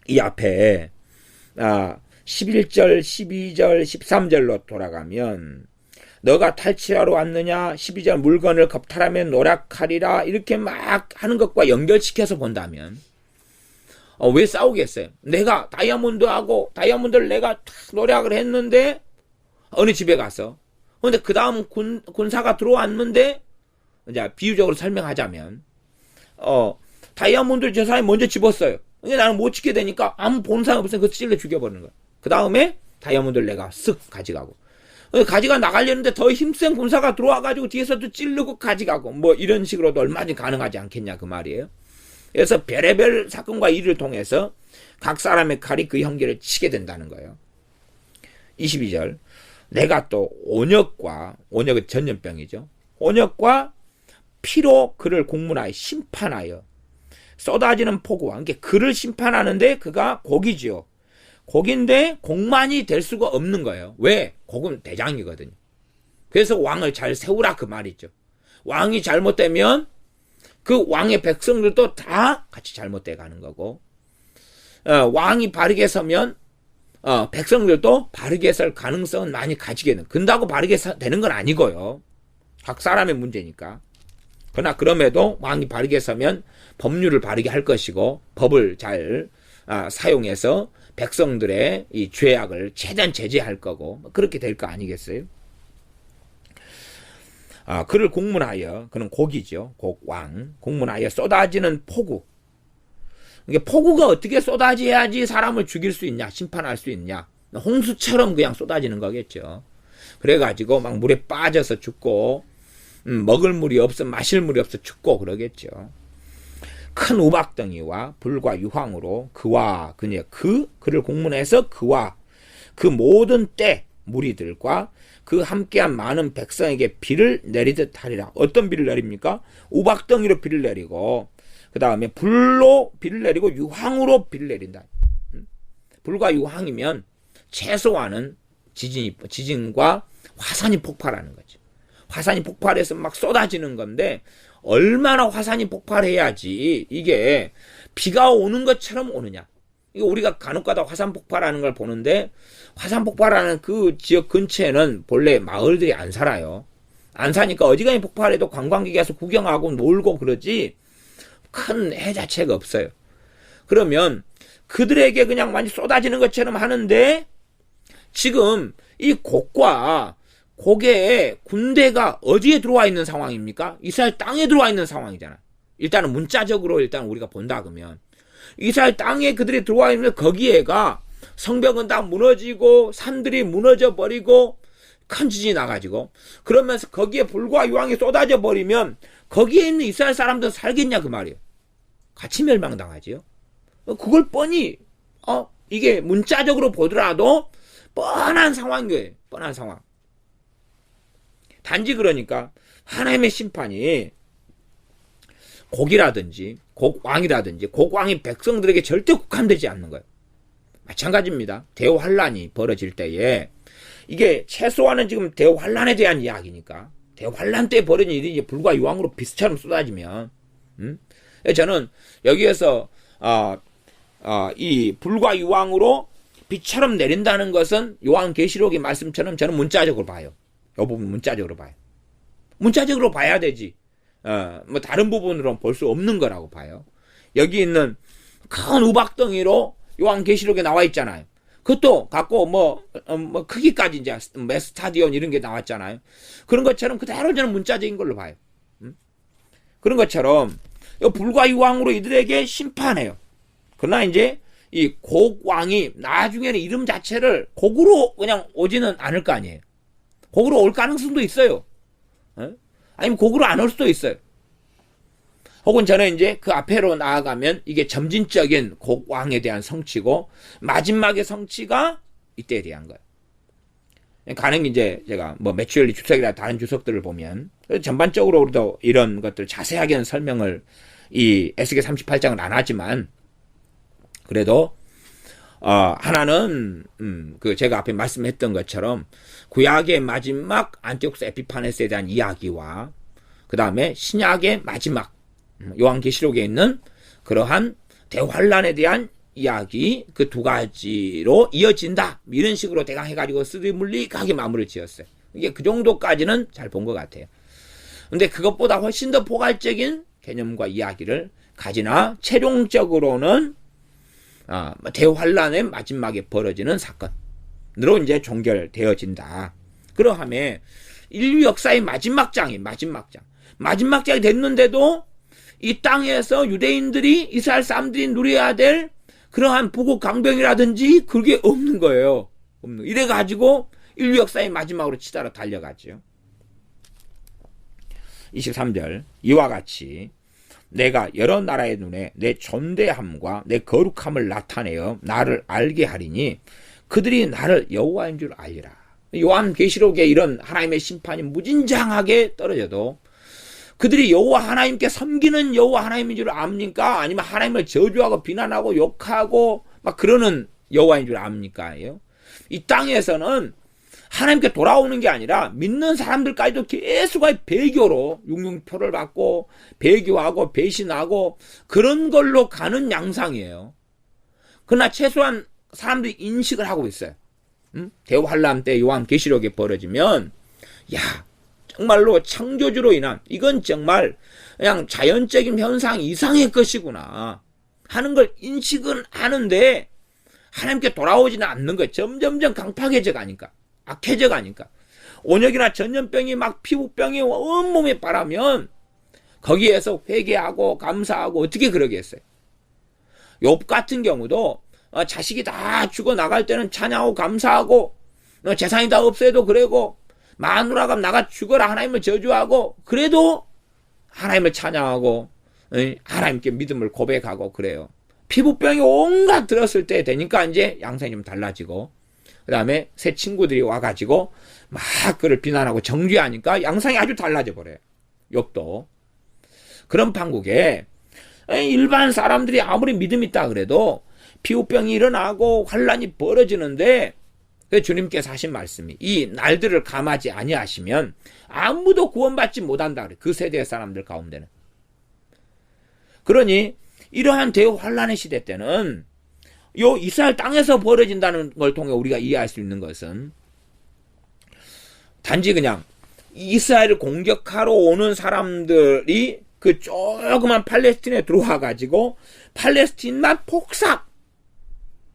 이 앞에 11절 12절 13절로 돌아가면 너가 탈취하러 왔느냐 12절 물건을 겁탈하면 노략하리라 이렇게 막 하는 것과 연결시켜서 본다면 왜 싸우겠어요? 내가 다이아몬드를 내가 노략을 했는데 어느 집에 가서 근데 그 다음 군사가 들어왔는데 이제 비유적으로 설명하자면 다이아몬드를 저 사람이 먼저 집었어요. 근데 나는 못 지게 되니까 아무 본사가 없으니까 그거 찔러 죽여버리는 거야. 그 다음에 다이아몬드를 내가 쓱 가져가고 가지가 나가려는데 더 힘센 군사가 들어와가지고 뒤에서도 찌르고 가져가고 뭐 이런 식으로도 얼마든지 가능하지 않겠냐 그 말이에요. 그래서 별의별 사건과 일을 통해서 각 사람의 칼이 그 형제를 치게 된다는 거예요. 22절 내가 또 온역은 전염병이죠. 온역과 피로 그를 공문하여 심판하여 쏟아지는 폭우와 그러니까 그를 심판하는데 그가 곡이지요. 곡인데 곡만이 될 수가 없는 거예요. 왜? 곡은 대장이거든요. 그래서 왕을 잘 세우라 그 말이죠. 왕이 잘못되면 그 왕의 백성들도 다 같이 잘못돼 가는 거고 왕이 바르게 서면 백성들도 바르게 설 가능성은 많이 가지게 되는. 근다고 바르게 되는 건 아니고요. 각 사람의 문제니까. 그러나 그럼에도 왕이 바르게 서면 법률을 바르게 할 것이고 법을 잘 사용해서 백성들의 이 죄악을 최대한 제재할 거고 그렇게 될 거 아니겠어요? 그를 공문하여 그는 곡이죠. 곡왕 공문하여 쏟아지는 폭우. 이게 폭우가 어떻게 쏟아져야지 사람을 죽일 수 있냐 심판할 수 있냐 홍수처럼 그냥 쏟아지는 거겠죠. 그래가지고 막 물에 빠져서 죽고 먹을 물이 없어 마실 물이 없어 죽고 그러겠죠. 큰 우박덩이와 불과 유황으로 그를 공문해서 그와 그 모든 때 무리들과 그 함께한 많은 백성에게 비를 내리듯 하리라. 어떤 비를 내립니까? 우박덩이로 비를 내리고 그 다음에 불로 비를 내리고 유황으로 비를 내린다. 불과 유황이면 최소한은 지진과 화산이 폭발하는 거죠. 화산이 폭발해서 막 쏟아지는 건데 얼마나 화산이 폭발해야지 이게 비가 오는 것처럼 오느냐. 이거 우리가 간혹가다 화산 폭발하는 걸 보는데 화산 폭발하는 그 지역 근처에는 본래 마을들이 안 살아요. 안 사니까 어지간히 폭발해도 관광객이 와서 구경하고 놀고 그러지 큰 해 자체가 없어요. 그러면 그들에게 그냥 많이 쏟아지는 것처럼 하는데 지금 이 곡에 군대가 어디에 들어와 있는 상황입니까? 이스라엘 땅에 들어와 있는 상황이잖아. 일단은 문자적으로 우리가 본다 그러면 이스라엘 땅에 그들이 들어와 있는데 거기에가 성벽은 다 무너지고 산들이 무너져 버리고 큰 지진이 나가지고 그러면서 거기에 불과 유황이 쏟아져 버리면 거기에 있는 이스라엘 사람들은 살겠냐 그 말이에요. 같이 멸망당하지요. 그걸 뻔히 이게 문자적으로 보더라도 뻔한 상황인 거예요. 뻔한 상황. 단지 그러니까 하나님의 심판이 곡이라든지 곡왕이라든지 곡왕이 백성들에게 절대 국한되지 않는 거예요. 마찬가지입니다. 대환란이 벌어질 때에 이게 최소한은 지금 대환란에 대한 이야기니까 대환란 때 벌어진 일이 이제 불과 유황으로 비스처럼 쏟아지면 저는 여기에서 이 불과 유황으로 비처럼 내린다는 것은 요한계시록의 말씀처럼 저는 문자적으로 봐요. 이 부분 문자적으로 봐요. 문자적으로 봐야 되지. 뭐 다른 부분으로는 볼 수 없는 거라고 봐요. 여기 있는 큰 우박덩이로 요한계시록에 나와 있잖아요. 그것도 갖고 뭐 크기까지 이제 스타디온 이런 게 나왔잖아요. 그런 것처럼 그대로 저는 문자적인 걸로 봐요. 그런 것처럼 불과 유황으로 이들에게 심판해요. 그러나 이제 이 곡왕이 나중에는 이름 자체를 곡으로 그냥 오지는 않을 거 아니에요. 곡으로 올 가능성도 있어요. 아니면 곡으로 안 올 수도 있어요. 혹은 저는 이제 그 앞에로 나아가면 이게 점진적인 곡왕에 대한 성취고 마지막의 성취가 이때에 대한 거예요. 가령 이제 제가 뭐 매추엘리 주석이나 다른 주석들을 보면 전반적으로도 이런 것들 자세하게는 설명을 이 에스겔 38장은 안 하지만 그래도 하나는 그 제가 앞에 말씀했던 것처럼 구약의 마지막 안티오쿠스 에피파네스에 대한 이야기와 그 다음에 신약의 마지막 요한계시록에 있는 그러한 대환란에 대한 이야기 그 두 가지로 이어진다 이런 식으로 대강 해가지고 쓰리물리하게 마무리를 지었어요. 이게 그 정도까지는 잘 본 것 같아요. 근데 그것보다 훨씬 더 포괄적인 개념과 이야기를 가지나 최종적으로는 대환란의 마지막에 벌어지는 사건으로 이제 종결되어진다. 그러함에 인류 역사의 마지막 장이 됐는데도 이 땅에서 유대인들이 이스라엘 사람들이 누려야 될 그러한 부국 강병이라든지 그게 없는 거예요. 이래가지고 인류 역사의 마지막으로 치달아 달려가죠. 23절 이와 같이 내가 여러 나라의 눈에 내 존대함과 내 거룩함을 나타내어 나를 알게 하리니 그들이 나를 여호와인 줄 알리라. 요한계시록에 이런 하나님의 심판이 무진장하게 떨어져도 그들이 여호와 하나님께 섬기는 여호와 하나님인 줄 압니까? 아니면 하나님을 저주하고 비난하고 욕하고 막 그러는 여호와인 줄 압니까? 이 땅에서는 하나님께 돌아오는 게 아니라 믿는 사람들까지도 계속 배교로 육륜표를 받고 배교하고 배신하고 그런 걸로 가는 양상이에요. 그러나 최소한 사람들이 인식을 하고 있어요. 대환란 때 요한계시록에 벌어지면 정말로 창조주로 인한 이건 정말 그냥 자연적인 현상 이상의 것이구나 하는 걸 인식은 하는데 하나님께 돌아오지는 않는 거예요. 점점점 강팍해져 가니까 악해져 가니까 온역이나 전염병이 막 피부병이 온몸에 바라면 거기에서 회개하고 감사하고 어떻게 그러겠어요. 욥 같은 경우도 자식이 다 죽어 나갈 때는 찬양하고 감사하고 재산이 다 없애도 그러고 마누라가 나가 죽어라 하나님을 저주하고 그래도 하나님을 찬양하고 하나님께 믿음을 고백하고 그래요. 피부병이 온갖 들었을 때 되니까 이제 양상이 좀 달라지고 그 다음에 새 친구들이 와가지고 막 그를 비난하고 정죄하니까 양상이 아주 달라져 버려요. 욥도 그런 판국에 일반 사람들이 아무리 믿음이 있다 그래도 피부병이 일어나고 환란이 벌어지는데 주님께서 하신 말씀이 이 날들을 감하지 아니하시면 아무도 구원받지 못한다 그래. 그 세대의 사람들 가운데는. 그러니 이러한 대환란의 시대 때는 요 이스라엘 땅에서 벌어진다는 걸 통해 우리가 이해할 수 있는 것은 단지 그냥 이스라엘을 공격하러 오는 사람들이 그 조그만 팔레스틴에 들어와 가지고 팔레스틴만 폭삭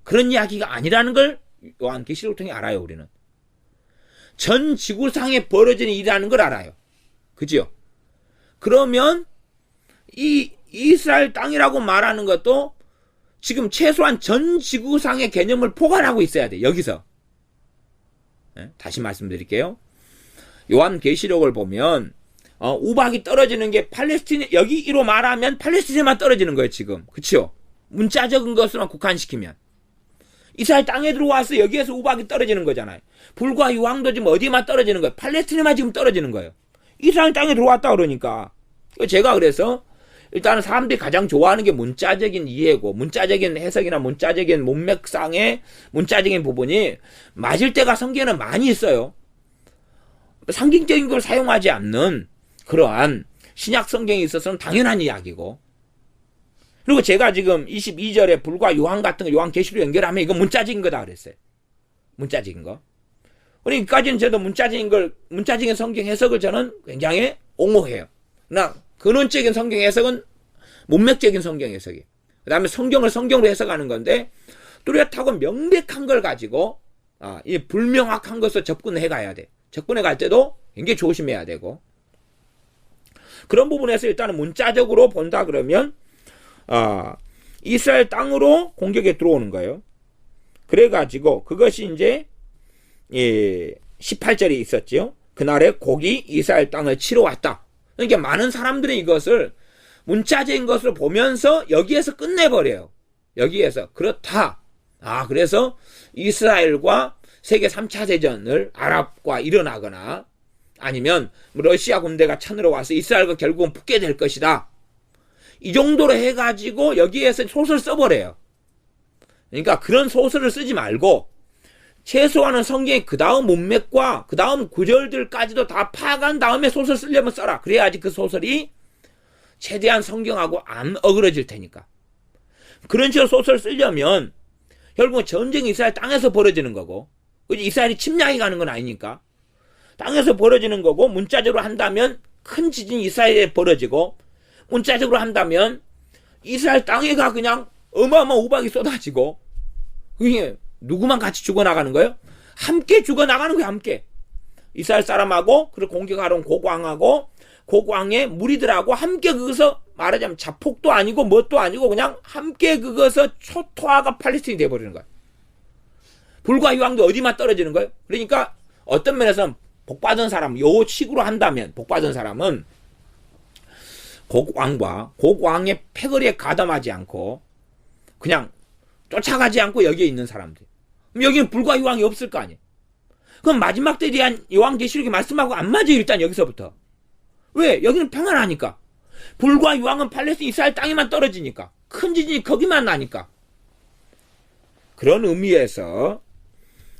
그런 이야기가 아니라는 걸 요한계시록을 통해 알아요. 우리는 전 지구상에 벌어지는 일이라는 걸 알아요. 그죠? 그러면 이 이스라엘 땅이라고 말하는 것도 지금 최소한 전 지구상의 개념을 포괄하고 있어야 돼. 여기서 다시 말씀드릴게요. 요한계시록을 보면 우박이 떨어지는 게 팔레스틴, 여기로 말하면 팔레스틴에만 떨어지는 거예요, 지금. 그쵸? 문자적인 것으로만 국한시키면. 이스라엘 땅에 들어와서 여기에서 우박이 떨어지는 거잖아요. 불과 유황도 지금 어디만 떨어지는 거예요? 팔레스틴에만 지금 떨어지는 거예요. 이스라엘 땅에 들어왔다 그러니까. 제가 그래서 일단은 사람들이 가장 좋아하는 게 문자적인 이해고, 문자적인 해석이나 문자적인 문맥상의 문자적인 부분이 맞을 때가 성경에는 많이 있어요. 상징적인 걸 사용하지 않는 그러한 신약 성경에 있어서는 당연한 이야기고, 그리고 제가 지금 22절에 불과 요한 같은 거 요한계시록 연결하면 이거 문자적인 거다 그랬어요. 문자적인 거. 그러니까지는 저도 문자적인 성경 해석을 저는 굉장히 옹호해요. 그러나 근원적인 성경 해석은 문맥적인 성경 해석이에요. 그 다음에 성경을 성경으로 해석하는 건데, 뚜렷하고 명백한 걸 가지고 이 불명확한 것을 접근해 가야 돼. 접근해 갈 때도 굉장히 조심해야 되고, 그런 부분에서 일단은 문자적으로 본다 그러면 이스라엘 땅으로 공격에 들어오는 거예요. 그래가지고 그것이 이제 18절에 있었죠. 그날에 곡이 이스라엘 땅을 치러 왔다. 그러니까 많은 사람들이 이것을 문자적인 것으로 보면서 여기에서 끝내버려요. 여기에서 그렇다. 그래서 이스라엘과 세계 3차 대전을 아랍과 일어나거나 아니면 러시아 군대가 쳐들어 와서 이스라엘과 결국은 붙게 될 것이다. 이 정도로 해가지고 여기에서 소설 써버려요. 그러니까 그런 소설을 쓰지 말고 최소한은 성경의 그 다음 문맥과 그 다음 구절들까지도 다 파악한 다음에 소설 쓰려면 써라. 그래야지 그 소설이 최대한 성경하고 안 어그러질 테니까. 그런 식으로 소설 쓰려면 결국은 전쟁이 이스라엘 땅에서 벌어지는 거고, 이스라엘이 침략해 가는 건 아니니까 땅에서 벌어지는 거고, 문자적으로 한다면 큰 지진이 이스라엘에 벌어지고, 문자적으로 한다면 이스라엘 땅에가 그냥 어마어마한 우박이 쏟아지고, 그게 누구만 같이 죽어나가는 거예요? 함께 죽어나가는 거예요. 함께 이스라엘 사람하고 그리고 공격하러 온 고광하고 고광의 무리들하고 함께 그것서 말하자면 자폭도 아니고 뭣도 아니고 그냥 함께 그것서 초토화가 팔레스틴이 돼버리는 거예요. 불과 유황도 어디만 떨어지는 거예요. 그러니까 어떤 면에서는 복받은 사람, 요 식으로 한다면 복받은 사람은 고광과 고광의 패거리에 가담하지 않고 그냥 쫓아가지 않고 여기에 있는 사람들. 그럼 여기는 불과 유황이 없을 거 아니에요. 그럼 마지막 때에 대한 요한계시록이 말씀하고 안 맞아요. 일단 여기서부터. 왜? 여기는 평안하니까. 불과 유황은 팔레스틴 이스라엘 땅에만 떨어지니까. 큰 지진이 거기만 나니까. 그런 의미에서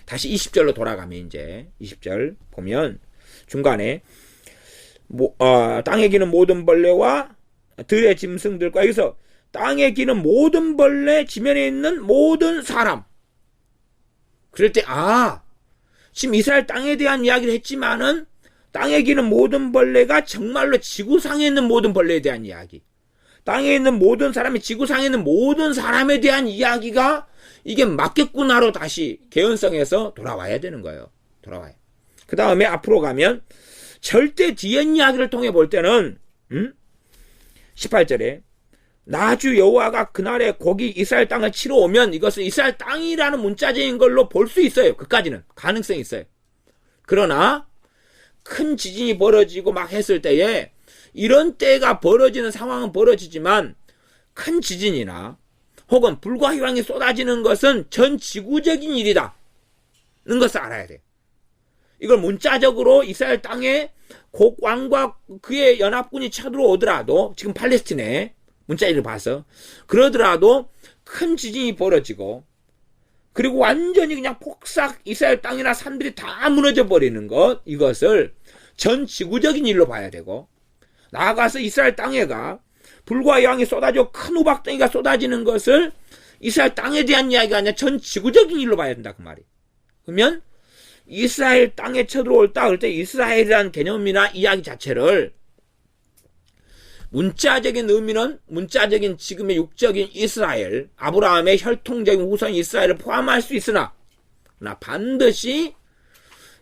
다시 20절로 돌아가면 이제 20절 보면 중간에 땅에 기는 모든 벌레와 들의 짐승들과 여기서 땅에 기는 모든 벌레, 지면에 있는 모든 사람. 그럴 때 지금 이스라엘 땅에 대한 이야기를 했지만은 땅에 기는 모든 벌레가 정말로 지구상에 있는 모든 벌레에 대한 이야기, 땅에 있는 모든 사람이 지구상에 있는 모든 사람에 대한 이야기가 이게 맞겠구나로 다시 개연성에서 돌아와야 되는 거예요. 돌아와요. 그 다음에 앞으로 가면 절대 뒤엔 이야기를 통해 볼 때는 18절에 나주 여호와가 그날에 곡이 이스라엘 땅을 치러 오면 이것을 이스라엘 땅이라는 문자적인 걸로 볼 수 있어요. 그까지는 가능성이 있어요. 그러나 큰 지진이 벌어지고 막 했을 때에 이런 때가 벌어지는 상황은 벌어지지만 큰 지진이나 혹은 불과 유황이 쏟아지는 것은 전 지구적인 일이다 는 것을 알아야 돼요. 이걸 문자적으로 이스라엘 땅에 곡왕과 그의 연합군이 쳐들어오더라도 지금 팔레스틴에 문자를 봐서 그러더라도 큰 지진이 벌어지고 그리고 완전히 그냥 폭삭 이스라엘 땅이나 산들이 다 무너져 버리는 것, 이것을 전 지구적인 일로 봐야 되고, 나아가서 이스라엘 땅에가 불과 유황이 쏟아져 큰 우박덩이가 쏟아지는 것을 이스라엘 땅에 대한 이야기가 아니라 전 지구적인 일로 봐야 된다 그 말이에요. 그러면 이스라엘 땅에 쳐들어올다 그럴 때 이스라엘이라는 개념이나 이야기 자체를 문자적인 의미는 문자적인 지금의 육적인 이스라엘, 아브라함의 혈통적인 후손 이스라엘을 포함할 수 있으나 반드시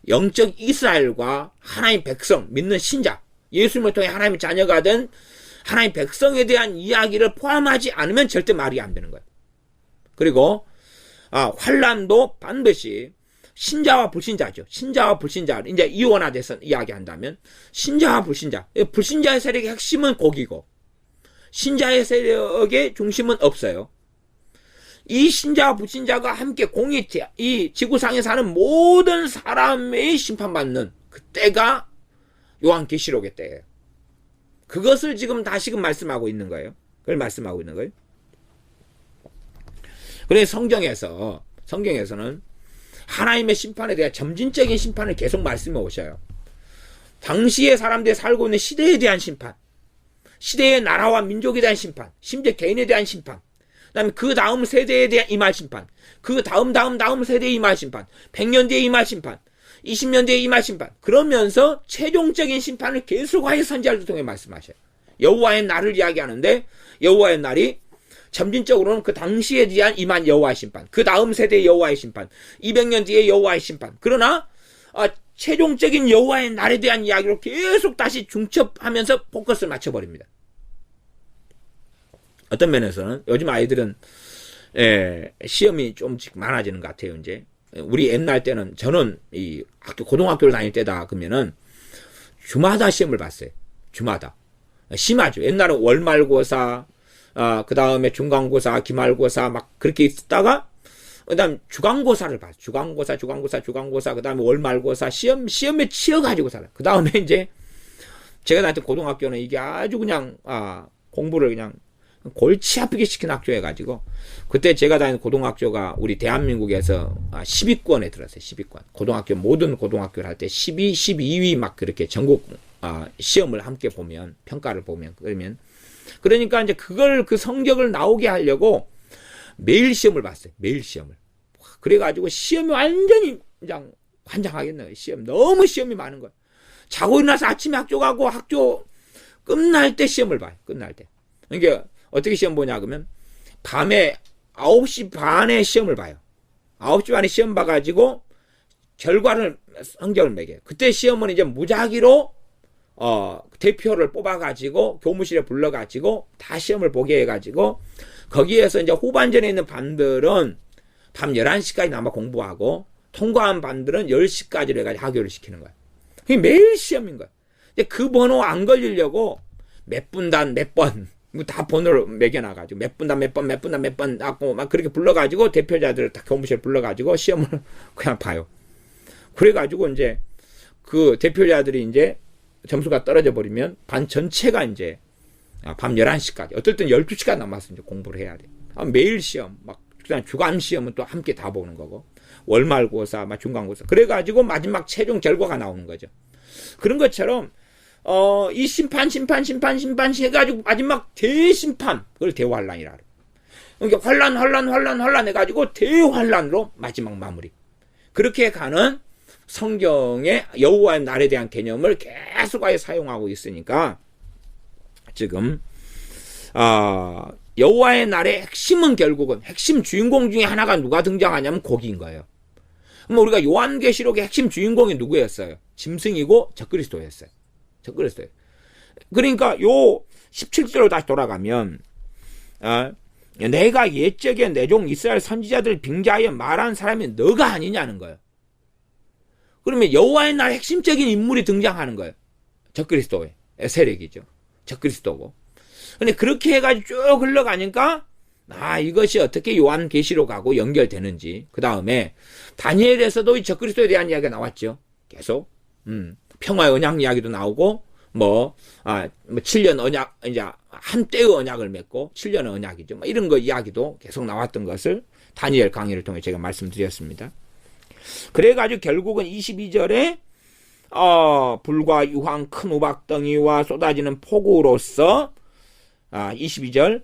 영적 이스라엘과 하나님 백성, 믿는 신자, 예수님을 통해 하나님의 자녀가 된 하나님 백성에 대한 이야기를 포함하지 않으면 절대 말이 안 되는 거예요. 그리고 환란도 반드시 신자와 불신자죠. 신자와 불신자. 이제 이원화돼서 이야기한다면 신자와 불신자. 불신자의 세력의 핵심은 고기고 신자의 세력의 중심은 없어요. 이 신자와 불신자가 함께 이 지구상에 사는 모든 사람의 심판받는 그때가 요한계시록의 때예요. 그것을 지금 다시금 말씀하고 있는 거예요. 그걸 말씀하고 있는 거예요. 그래서 성경에서는 하나님의 심판에 대한 점진적인 심판을 계속 말씀해 오셔요. 당시의 사람들이 살고 있는 시대에 대한 심판, 시대의 나라와 민족에 대한 심판, 심지어 개인에 대한 심판, 그다음에 그 다음 세대에 대한 임할 심판, 그 다음 세대에 임할 심판, 100년 뒤에 임할 심판, 20년 뒤에 임할 심판, 그러면서 최종적인 심판을 계속하여 선지자를 통해 말씀하셔요. 여호와의 날을 이야기하는데 여호와의 날이 점진적으로는 그 당시에 대한 임한 여호와의 심판, 그 다음 세대의 여호와의 심판, 200년 뒤에 여호와의 심판. 그러나 최종적인 여호와의 날에 대한 이야기로 계속 다시 중첩하면서 포커스를 맞춰버립니다. 어떤 면에서는 요즘 아이들은 시험이 좀씩 많아지는 것 같아요. 이제 우리 옛날 때는 저는 이 고등학교를 다닐 때다 그러면은 주마다 시험을 봤어요. 주마다 심하죠. 옛날은 월말고사, 그 다음에 중간고사, 기말고사 막 그렇게 있다가 그다음 주간고사를 봤어요. 주간고사, 그다음에 월말고사 시험에 치여가지고 살아요. 그 다음에 이제 제가 다녔던 고등학교는 이게 아주 그냥 공부를 그냥 골치 아프게 시킨 학교여가지고 그때 제가 다니는 고등학교가 우리 대한민국에서 10위권에 들었어요. 10위권. 고등학교 모든 고등학교를 할 때 12, 12위 막 그렇게 전국 시험을 함께 보면 평가를 보면 그러니까 이제 그 성적을 나오게 하려고 매일 시험을 봤어요. 매일 시험을. 그래가지고 시험이 완전히 그냥 환장하겠네요. 너무 시험이 많은 거예요. 자고 일어나서 아침에 학교 가고 학교 끝날 때 시험을 봐요. 끝날 때. 그러니까 어떻게 시험 보냐 그러면 밤에 9시 반에 시험을 봐요. 9시 반에 시험 봐가지고 성적을 매겨요. 그때 시험은 이제 무작위로 대표를 뽑아가지고 교무실에 불러가지고 다 시험을 보게 해가지고 거기에서 이제 후반전에 있는 반들은 밤 11시까지 남아 공부하고 통과한 반들은 10시까지로 해가지고 하교를 시키는 거예요. 그게 매일 시험인 거예요. 그 번호 안 걸리려고 몇 분단 몇 번 다 번호를 매겨놔가지고 몇 분단 몇 번 하고 막 그렇게 불러가지고 대표자들을 다 교무실에 불러가지고 시험을 그냥 봐요. 그래가지고 이제 그 대표자들이 이제 점수가 떨어져 버리면 반 전체가 이제 밤 11시까지, 어떨 땐 12시간 남아서 이제 공부를 해야 돼. 매일 시험, 그다음 주간 시험은 또 함께 다 보는 거고, 월말고사, 중간고사. 그래가지고 마지막 최종 결과가 나오는 거죠. 그런 것처럼, 이 심판 해가지고 마지막 대심판, 그걸 대환란이라 그래요. 그러니까 환란 해가지고 대환란으로 마지막 마무리. 그렇게 가는 성경의 여호와의 날에 대한 개념을 계속하여 사용하고 있으니까 지금 여호와의 날의 핵심은 결국은 핵심 주인공 중에 하나가 누가 등장하냐면 고기인 거예요. 그럼 우리가 요한계시록의 핵심 주인공이 누구였어요? 짐승이고 적그리스도였어요. 적그리스도예요. 그러니까 요 17절로 다시 돌아가면 내가 옛적에 내 종 이스라엘 선지자들을 빙자하여 말한 사람이 너가 아니냐는 거예요. 그러면 여호와의 날 핵심적인 인물이 등장하는 거예요. 적그리스도의 세력이죠. 적그리스도고. 근데 그렇게 해가지고 쭉 흘러가니까 이것이 어떻게 요한계시록하고 연결되는지. 그 다음에 다니엘에서도 이 적그리스도에 대한 이야기가 나왔죠. 계속 평화의 언약 이야기도 나오고 7년 언약, 이제 한때의 언약을 맺고 7년의 언약이죠. 이런 거 이야기도 계속 나왔던 것을 다니엘 강의를 통해 제가 말씀드렸습니다. 그래가지고 결국은 22절에 불과 유황 큰 우박덩이와 쏟아지는 폭우로서 22절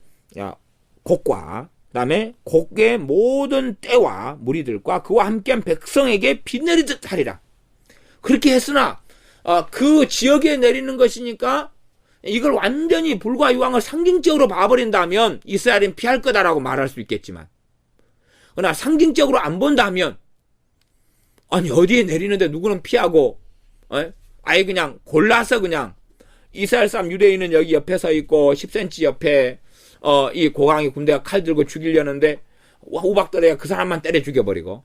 곡과 그 다음에 곡의 모든 때와 무리들과 그와 함께한 백성에게 비 내리듯 하리라. 그렇게 했으나 그 지역에 내리는 것이니까 이걸 완전히 불과 유황을 상징적으로 봐버린다면 이스라엘은 피할 거다라고 말할 수 있겠지만, 그러나 상징적으로 안 본다면 어디에 내리는데 누구는 피하고 아예 그냥 골라서 그냥 이스라엘 사람 유대인은 여기 옆에 서 있고 10cm 옆에 이 고강의 군대가 칼 들고 죽이려는데 우박들에가 그 사람만 때려 죽여버리고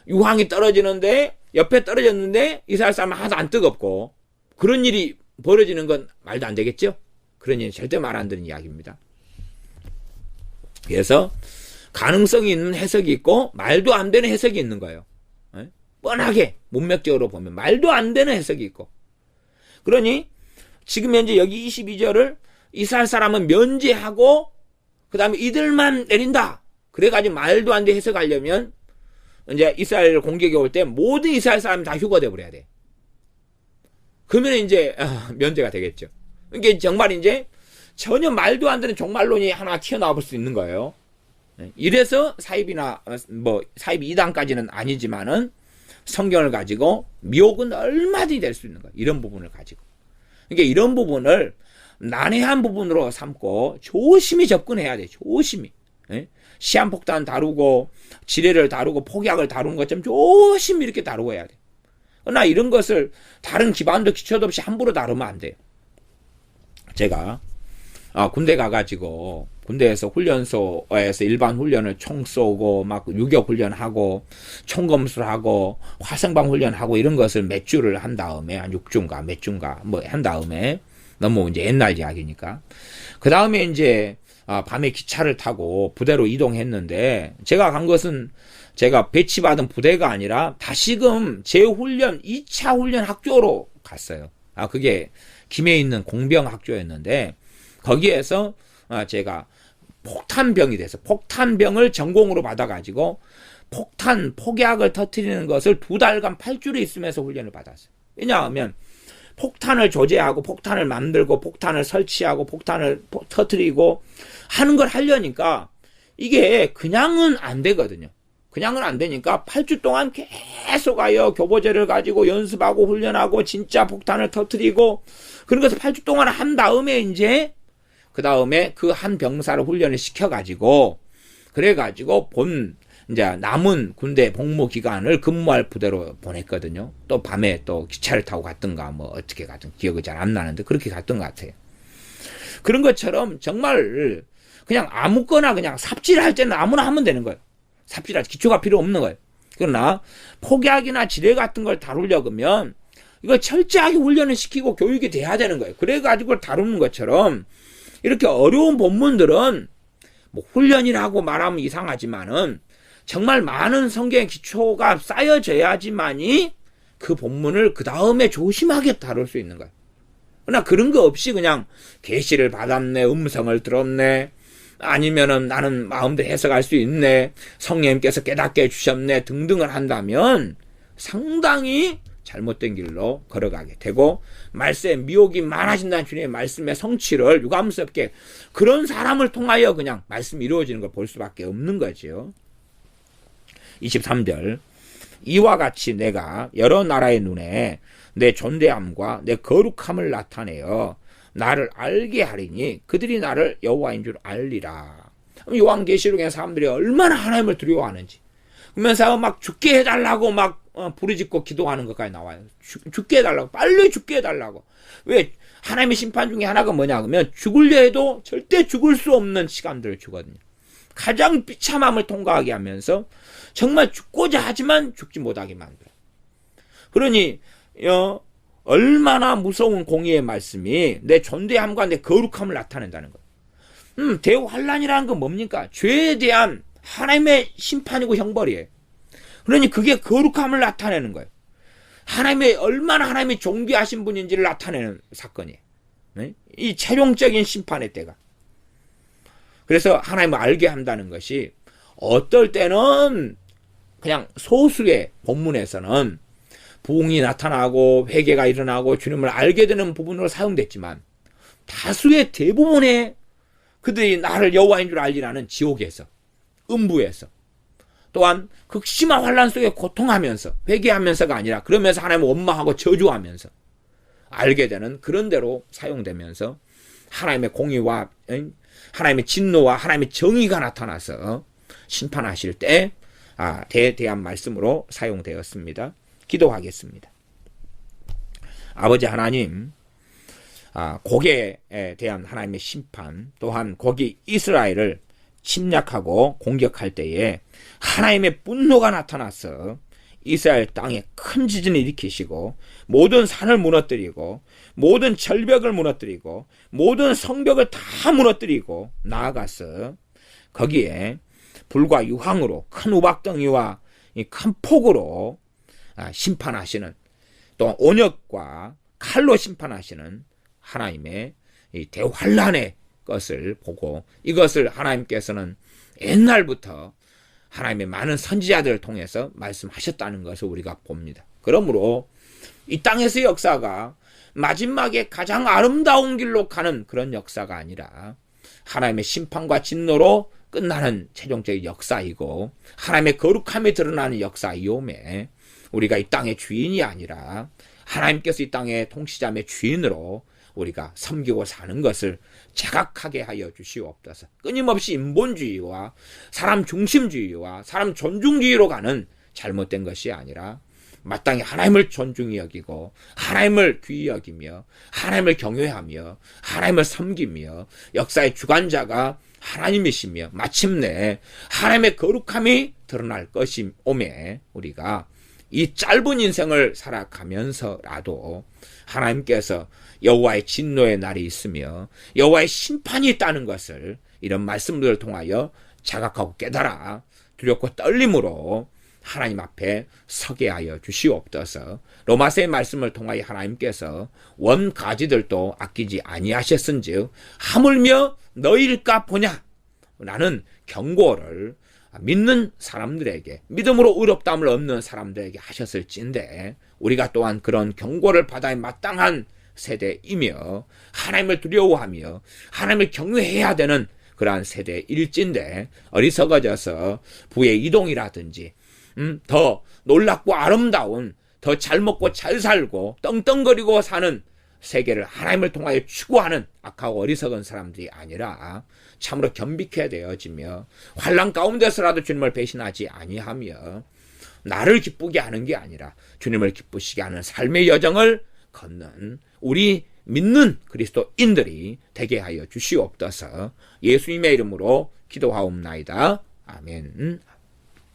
유황이 떨어지는데 옆에 떨어졌는데 이스라엘 사람은 하나도 안 뜨겁고 그런 일이 벌어지는 건 말도 안 되겠죠? 그런 일은 절대 말 안 되는 이야기입니다. 그래서 가능성이 있는 해석이 있고 말도 안 되는 해석이 있는 거예요. 뻔하게 문맥적으로 보면 말도 안 되는 해석이 있고. 그러니 지금 현재 여기 22절을 이스라엘 사람은 면제하고 그 다음에 이들만 내린다. 그래가지고 말도 안 되는 해석하려면 이제 이스라엘 공격이 올 때 모든 이스라엘 사람이 다 휴거돼 버려야 돼. 그러면 이제 면제가 되겠죠. 이게 정말 이제 전혀 말도 안 되는 종말론이 하나 튀어나와 볼 수 있는 거예요. 이래서 사입이나 사입 2단까지는 아니지만은 성경을 가지고 미혹은 얼마든지 될 수 있는 거예요. 이런 부분을 가지고. 그러니까 이런 부분을 난해한 부분으로 삼고 조심히 접근해야 돼. 조심히. 시한폭탄 다루고 지뢰를 다루고 폭약을 다루는 것처럼 조심히 이렇게 다루고 해야 돼. 그러나 이런 것을 다른 기반도 기초도 없이 함부로 다루면 안 돼요. 제가 군대 가가지고 군대에서 훈련소에서 일반 훈련을 총 쏘고 막 유격 훈련하고 총검술하고 화성방 훈련하고 이런 것을 몇 주를 한 다음에 한 6주인가 몇 주인가 뭐 한 다음에 너무 이제 옛날 이야기니까 그 다음에 이제 밤에 기차를 타고 부대로 이동했는데 제가 간 것은 제가 배치받은 부대가 아니라 다시금 재훈련 2차 훈련 학교로 갔어요. 그게 김해에 있는 공병학교였는데 거기에서 제가 폭탄병이 돼서 폭탄병을 전공으로 받아가지고 폭약을 터뜨리는 것을 2달간 8주를 있으면서 훈련을 받았어요. 왜냐하면 폭탄을 조제하고 폭탄을 만들고 폭탄을 설치하고 폭탄을 터뜨리고 하는 걸 하려니까 이게 그냥은 안 되거든요. 그냥은 안 되니까 8주 동안 계속 교보제를 가지고 연습하고 훈련하고 진짜 폭탄을 터뜨리고 그런 것을 8주 동안 한 다음에 이제 그 다음에 그 한 병사를 훈련을 시켜가지고 그래가지고 이제 남은 군대 복무 기간을 근무할 부대로 보냈거든요. 또 밤에 또 기차를 타고 갔던가 뭐 어떻게 갔든 기억이 잘 안 나는데 그렇게 갔던 것 같아요. 그런 것처럼 정말 그냥 아무거나 그냥 삽질할 때는 아무나 하면 되는 거예요. 삽질할 기초가 필요 없는 거예요. 그러나 폭약이나 지뢰 같은 걸 다루려면 이거 철저하게 훈련을 시키고 교육이 돼야 되는 거예요. 그래가지고 다루는 것처럼 이렇게 어려운 본문들은 뭐 훈련이라고 말하면 이상하지만은 정말 많은 성경의 기초가 쌓여져야지만이 그 본문을 그 다음에 조심하게 다룰 수 있는 거예요. 그러나 그런 거 없이 그냥 계시를 받았네, 음성을 들었네, 아니면은 나는 마음대로 해석할 수 있네, 성령님께서 깨닫게 해주셨네 등등을 한다면 상당히 잘못된 길로 걸어가게 되고 말씀에 미혹이 많아진다는 주님의 말씀의 성취를 유감스럽게 그런 사람을 통하여 그냥 말씀이 이루어지는 걸 볼 수밖에 없는 거죠. 23절 이와 같이 내가 여러 나라의 눈에 내 존대함과 내 거룩함을 나타내어 나를 알게 하리니 그들이 나를 여호와인 줄 알리라. 요한계시록의 사람들이 얼마나 하나님을 두려워하는지 그러면서 막 죽게 해달라고 막 부르짖고 기도하는 것까지 나와요. 죽게 해달라고, 빨리 죽게 해달라고. 왜? 하나님의 심판 중에 하나가 뭐냐 그러면 죽으려 해도 절대 죽을 수 없는 시간들을 주거든요. 가장 비참함을 통과하게 하면서 정말 죽고자 하지만 죽지 못하게 만들어요. 그러니 얼마나 무서운 공의의 말씀이 내 존대함과 내 거룩함을 나타낸다는 거예요. 대환란이라는 건 뭡니까? 죄에 대한 하나님의 심판이고 형벌이에요. 그러니 그게 거룩함을 나타내는 거예요. 얼마나 하나님이 존귀하신 분인지를 나타내는 사건이에요. 네? 이 최종적인 심판의 때가. 그래서 하나님을 알게 한다는 것이 어떨 때는 그냥 소수의 본문에서는 부흥이 나타나고 회개가 일어나고 주님을 알게 되는 부분으로 사용됐지만 다수의 대부분의 그들이 나를 여호와인 줄 알리라는 지옥에서 음부에서 또한 극심한 환란 속에 고통하면서 회개하면서가 아니라 그러면서 하나님을 원망하고 저주하면서 알게 되는 그런 대로 사용되면서 하나님의 공의와 하나님의 진노와 하나님의 정의가 나타나서 심판하실 때 대대한 말씀으로 사용되었습니다. 기도하겠습니다. 아버지 하나님, 고개에 대한 하나님의 심판 또한 거기 이스라엘을 침략하고 공격할 때에 하나님의 분노가 나타나서 이스라엘 땅에 큰 지진을 일으키시고 모든 산을 무너뜨리고 모든 절벽을 무너뜨리고 모든 성벽을 다 무너뜨리고 나아가서 거기에 불과 유황으로 큰 우박덩이와 이 큰 폭우로 심판하시는, 또 온역과 칼로 심판하시는 하나님의 이 대환란의 것을 보고, 이것을 하나님께서는 옛날부터 하나님의 많은 선지자들을 통해서 말씀하셨다는 것을 우리가 봅니다. 그러므로 이 땅에서의 역사가 마지막에 가장 아름다운 길로 가는 그런 역사가 아니라 하나님의 심판과 진노로 끝나는 최종적인 역사이고, 하나님의 거룩함이 드러나는 역사이오매 우리가 이 땅의 주인이 아니라 하나님께서 이 땅의 통치자의 주인으로 우리가 섬기고 사는 것을 자각하게 하여 주시옵소서. 끊임없이 인본주의와 사람 중심주의와 사람 존중주의로 가는 잘못된 것이 아니라 마땅히 하나님을 존중히 여기고 하나님을 귀히 여기며 하나님을 경외하며 하나님을 섬기며 역사의 주관자가 하나님이시며 마침내 하나님의 거룩함이 드러날 것이 오매 우리가 이 짧은 인생을 살아가면서라도 하나님께서 여호와의 진노의 날이 있으며 여호와의 심판이 있다는 것을 이런 말씀들을 통하여 자각하고 깨달아 두렵고 떨림으로 하나님 앞에 서게 하여 주시옵소서. 로마서의 말씀을 통하여 하나님께서 원가지들도 아끼지 아니하셨은즉 하물며 너희일까 보냐 라는 경고를 믿는 사람들에게, 믿음으로 의롭다함을 얻는 사람들에게 하셨을진데 우리가 또한 그런 경고를 받아야 마땅한 세대이며 하나님을 두려워하며 하나님을 경외해야 되는 그러한 세대일진데 어리석어져서 부의 이동이라든지 더 놀랍고 아름다운, 더 잘 먹고 잘 살고 떵떵거리고 사는 세계를 하나님을 통하여 추구하는 악하고 어리석은 사람들이 아니라 참으로 겸비케 되어지며 환난 가운데서라도 주님을 배신하지 아니하며 나를 기쁘게 하는 게 아니라 주님을 기쁘시게 하는 삶의 여정을 걷는 우리 믿는 그리스도인들이 되게 하여 주시옵소서. 예수님의 이름으로 기도하옵나이다. 아멘.